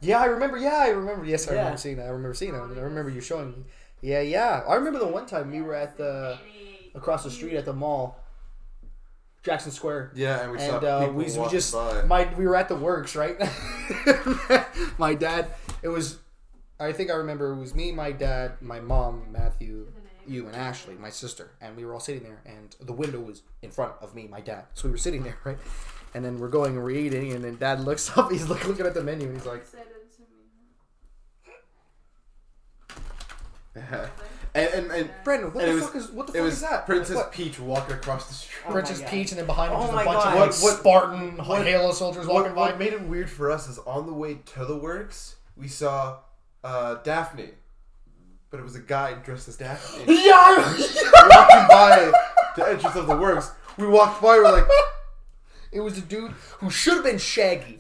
Yeah, I remember. Yes, I Yeah. remember seeing that. I remember you showing me. Yeah. I remember the one time we were at across the street at the mall, Jackson Square. Yeah, and we saw And people we walking just by. we were at the works, right? My dad. It was. I think I remember it was me, my dad, my mom, Matthew, you, and Ashley, my sister, and we were all sitting there, and the window was in front of me, my dad. So we were sitting there, right? And then we're going and we're eating, and then Dad looks up. He's looking at the menu, and he's like, Said it to me. and "Brendan, what And the it fuck was- is what the it fuck was is that?" Princess What? Peach walking across the street. Oh my Princess God. Peach, and then behind him Oh there's a my bunch God. of like What- Spartan Halo soldiers walking by. What made it weird for us is on the way to the works, we saw Daphne, but it was a guy dressed as Daphne. Yeah. Walking by the entrance of the works, we walked by, we're like, It was a dude who should have been Shaggy.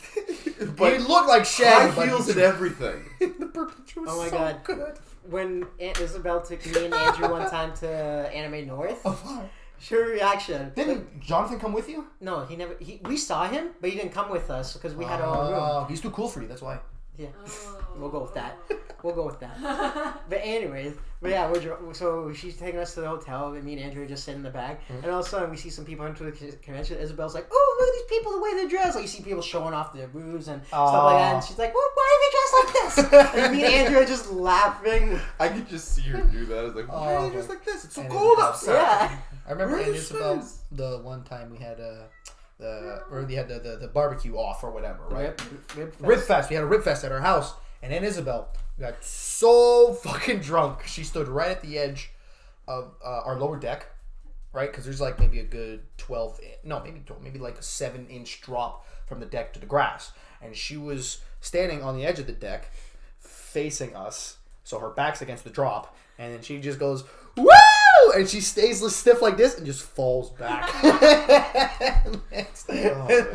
but He looked like Shaggy. high but heels he- and everything. The picture was Oh my so God. good. When Aunt Isabel took me and Andrew one time to Anime North, Oh, fuck. sure reaction. Didn't Jonathan come with you? No, he never. We saw him, but he didn't come with us because we had our own room. Oh, he's too cool for you. That's why. Yeah, Oh. we'll go with that. We'll go with that. But anyways, yeah, so she's taking us to the hotel, and me and Andrew are just sitting in the back, and all of a sudden we see some people enter the convention. Isabel's like, "Oh, look at these people, the way they're dressed!" Like you see people showing off their boobs and stuff like that, and she's like, "Well, why are they dressed like this?" And me and Andrew are just laughing. I could just see her do that. I was like, why are you Oh, just like this? It's so and cold it's- outside. Yeah. I remember Where are in the Isabel shoes? the one time we had the barbecue off or whatever, right? Rib Rib Fest. We had a Rib Fest at our house, And then Isabel got so fucking drunk. She stood right at the edge of our lower deck, right? Because there's like maybe a good 12, no, maybe like a 7-inch drop from the deck to the grass. And she was standing on the edge of the deck, facing us. So her back's against the drop. And then she just goes, woo! And she stays stiff like this and just falls back. and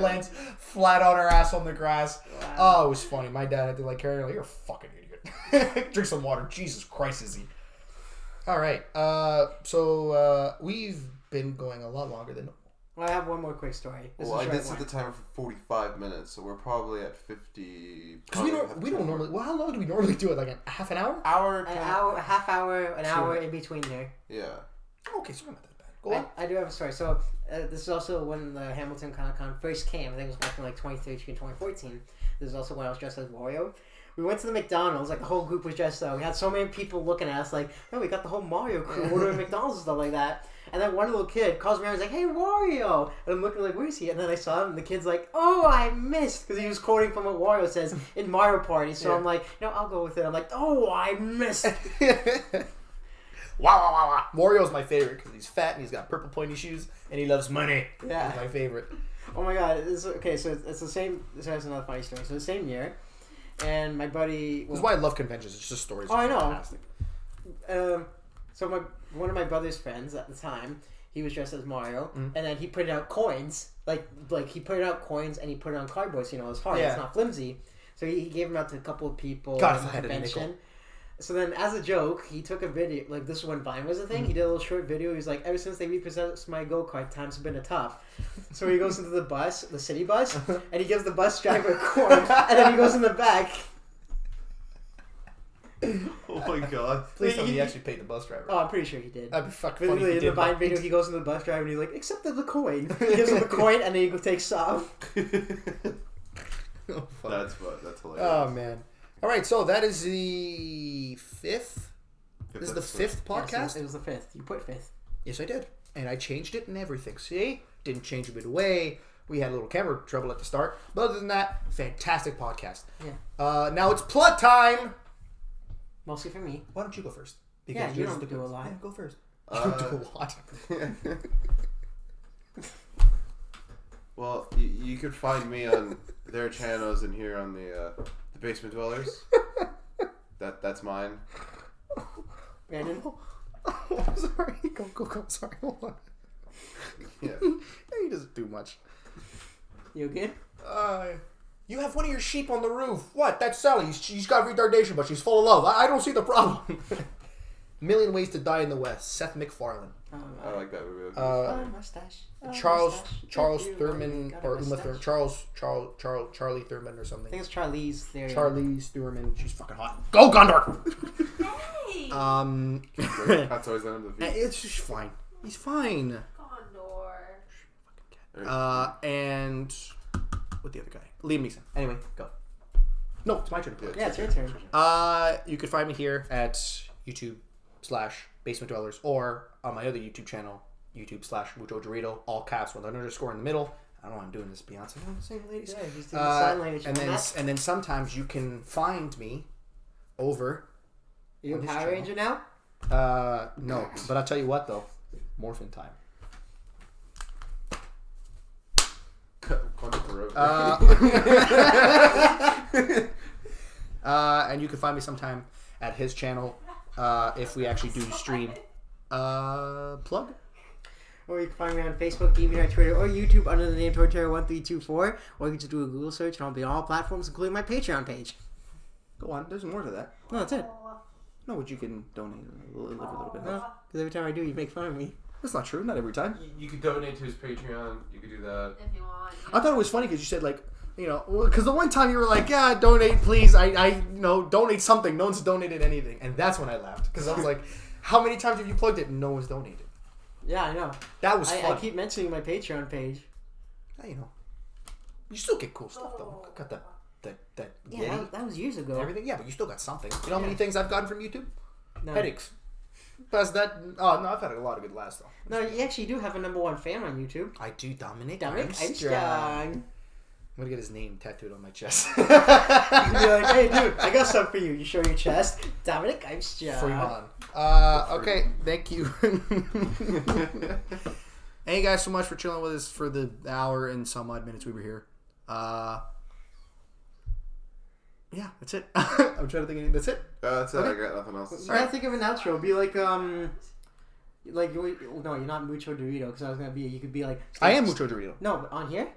lands flat on her ass on the grass. Wow. Oh, it was funny. My dad had to like carry her like, you're a fucking idiot. Drink some water. Jesus Christ, is he? All right. So we've been going a lot longer than... Well, I have one more quick story. Well, I did set the timer for 45 minutes, so we're probably at 50. Because we don't normally... Well, how long do we normally do it? Like a half an hour? An hour, a half hour, an hour in between there. Yeah. Okay, so not that bad. Go on. I do have a story. So this is also when the Hamilton Comic Con first came. I think it was back in like 2013, 2014. This is also when I was dressed as Wario. We went to the McDonald's, like the whole group was dressed up. We had so many people looking at us like, oh, we got the whole Mario crew ordering McDonald's and stuff like that. And then one little kid calls me out and he's like, hey, Wario! And I'm looking like, where is he? And then I saw him and the kid's like, oh, I missed! Because he was quoting from what Wario says in Mario Party. So I'm like, I'll go with it. I'm like, oh, I missed! Wow. Wario's my favorite because he's fat and he's got purple pointy shoes and he loves money. Yeah. He's my favorite. Oh my god. Okay, so it's the same. This has another funny story. So the same year, and my buddy... This is why I love conventions. It's just stories. Oh, I know. Fantastic. So one of my brother's friends at the time, he was dressed as Mario, and then he printed out coins. Like he printed out coins and he put it on cardboard, so it's hard. Yeah. It's not flimsy. So he gave them out to a couple of people God, at the if I had a convention. nickel. So then, as a joke, he took a video. Like, this is when Vine was a thing. He did a little short video. He was like, ever since they repossessed my go-kart, times have been tough. So he goes into the bus, the city bus, and he gives the bus driver a coin, and then he goes in the back. Oh my god. Please tell me he actually paid the bus driver. Oh, I'm pretty sure he did. That'd be fucking funny if he In did. the Vine video, he goes into the bus driver, and he's like, accepted the coin. He gives him the coin, and then he takes off. Oh, fuck. That's fun. That's hilarious. Oh, man. All right, so that is the fifth. This is the fifth podcast? Yes, it was the fifth. You put fifth. Yes, I did. And I changed it and everything. See? Didn't change a bit away. We had a little camera trouble at the start. But other than that, fantastic podcast. Yeah. Now it's plot time. Mostly for me. Why don't you go first? Yeah, you yours don't is the do a good- lot. Yeah, go first. You don't do a lot. Well, you could find me on their channels and here on the Basement Dwellers. That's mine. Brandon? Oh, sorry. Go. Sorry. Hold on. Yeah. He doesn't do much. You okay? You have one of your sheep on the roof. What? That's Sally. She's got retardation, but she's full of love. I don't see the problem. Million Ways to Die in the West. Seth MacFarlane. I like that movie. Mustache. Charles Thurman or Uma Thurman. Charlie Thurman or I something. think it's Charlize Theron. Charlize Thurman. She's fucking hot. Go Gondor. Hey! That's always the end of the feed. It's just fine. He's fine. Condor. And with the other guy, Liam Neeson. Anyway, go. No, it's my turn to play. Yeah, it's your turn. You can find me here at YouTube/Basement Dwellers or on my other YouTube channel, YouTube/Mucho Dorito, all caps with an underscore in the middle. I don't know why I'm doing this, Beyonce. I'm saying, ladies. Yeah, he's doing the sign language. And then sometimes you can find me over. Are you a on this Power channel. Ranger now? No, but I'll tell you what though, Morphin time. And you can find me sometime at his channel if we actually do stream. Plug? Or you can find me on Facebook, DeviantArt, Twitter, or YouTube under the name Torterra1324. Or you can just do a Google search and I'll be on all platforms, including my Patreon page. Go on. There's more to that. No, that's it. No, but you can donate a little bit. Because every time I do, you make fun of me. That's not true. Not every time. You could donate to his Patreon. You could do that. If you want. I thought it was funny because you said like, because the one time you were like, yeah, donate, please. I donate something. No one's donated anything, and that's when I laughed because I was like, how many times have you plugged it and no one's donated? Yeah, I know. That was I fun. keep mentioning my Patreon page. Yeah, you still get cool stuff though. Got that Yeah, Yeti that was years ago. and everything. Yeah, but you still got something. You know how many things I've gotten from YouTube? No. Headaches. Plus that. Oh no, I've had a lot of good laughs though. No, you actually do have a #1 fan on YouTube. I do, Dominic. Dominic Armstrong. Armstrong. I'm gonna get his name tattooed on my chest. You can be like, hey, dude, I got something for you. You show your chest. Dominic Imstra. Freeman. Okay, thank you. Thank you guys so much for chilling with us for the hour and some odd minutes we were here. Yeah, that's it. I'm trying to think of that's it. That's it. Okay. I got nothing else to You say. gotta think of an outro. Be like, no, you're not Mucho Dorito, because I was gonna be, you could be like... I am Mucho Dorito. No, but on here?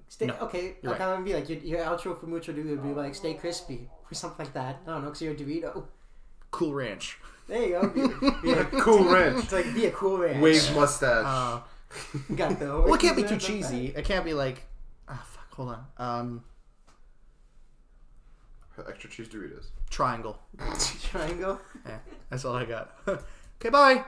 Stay, No, okay, you're I kind of be like, your outro for Mucho Dorito would be like, stay crispy, or something like that. I don't know, because you're a Dorito. Cool Ranch. There you go. Be a Cool Ranch. It's like, be a Cool Ranch. Wave mustache. Got the... Well, it can't be too cheesy. It can't be like... Ah, fuck, hold on. Extra cheese Doritos. Triangle. Triangle. Yeah, that's all I got. Okay, bye.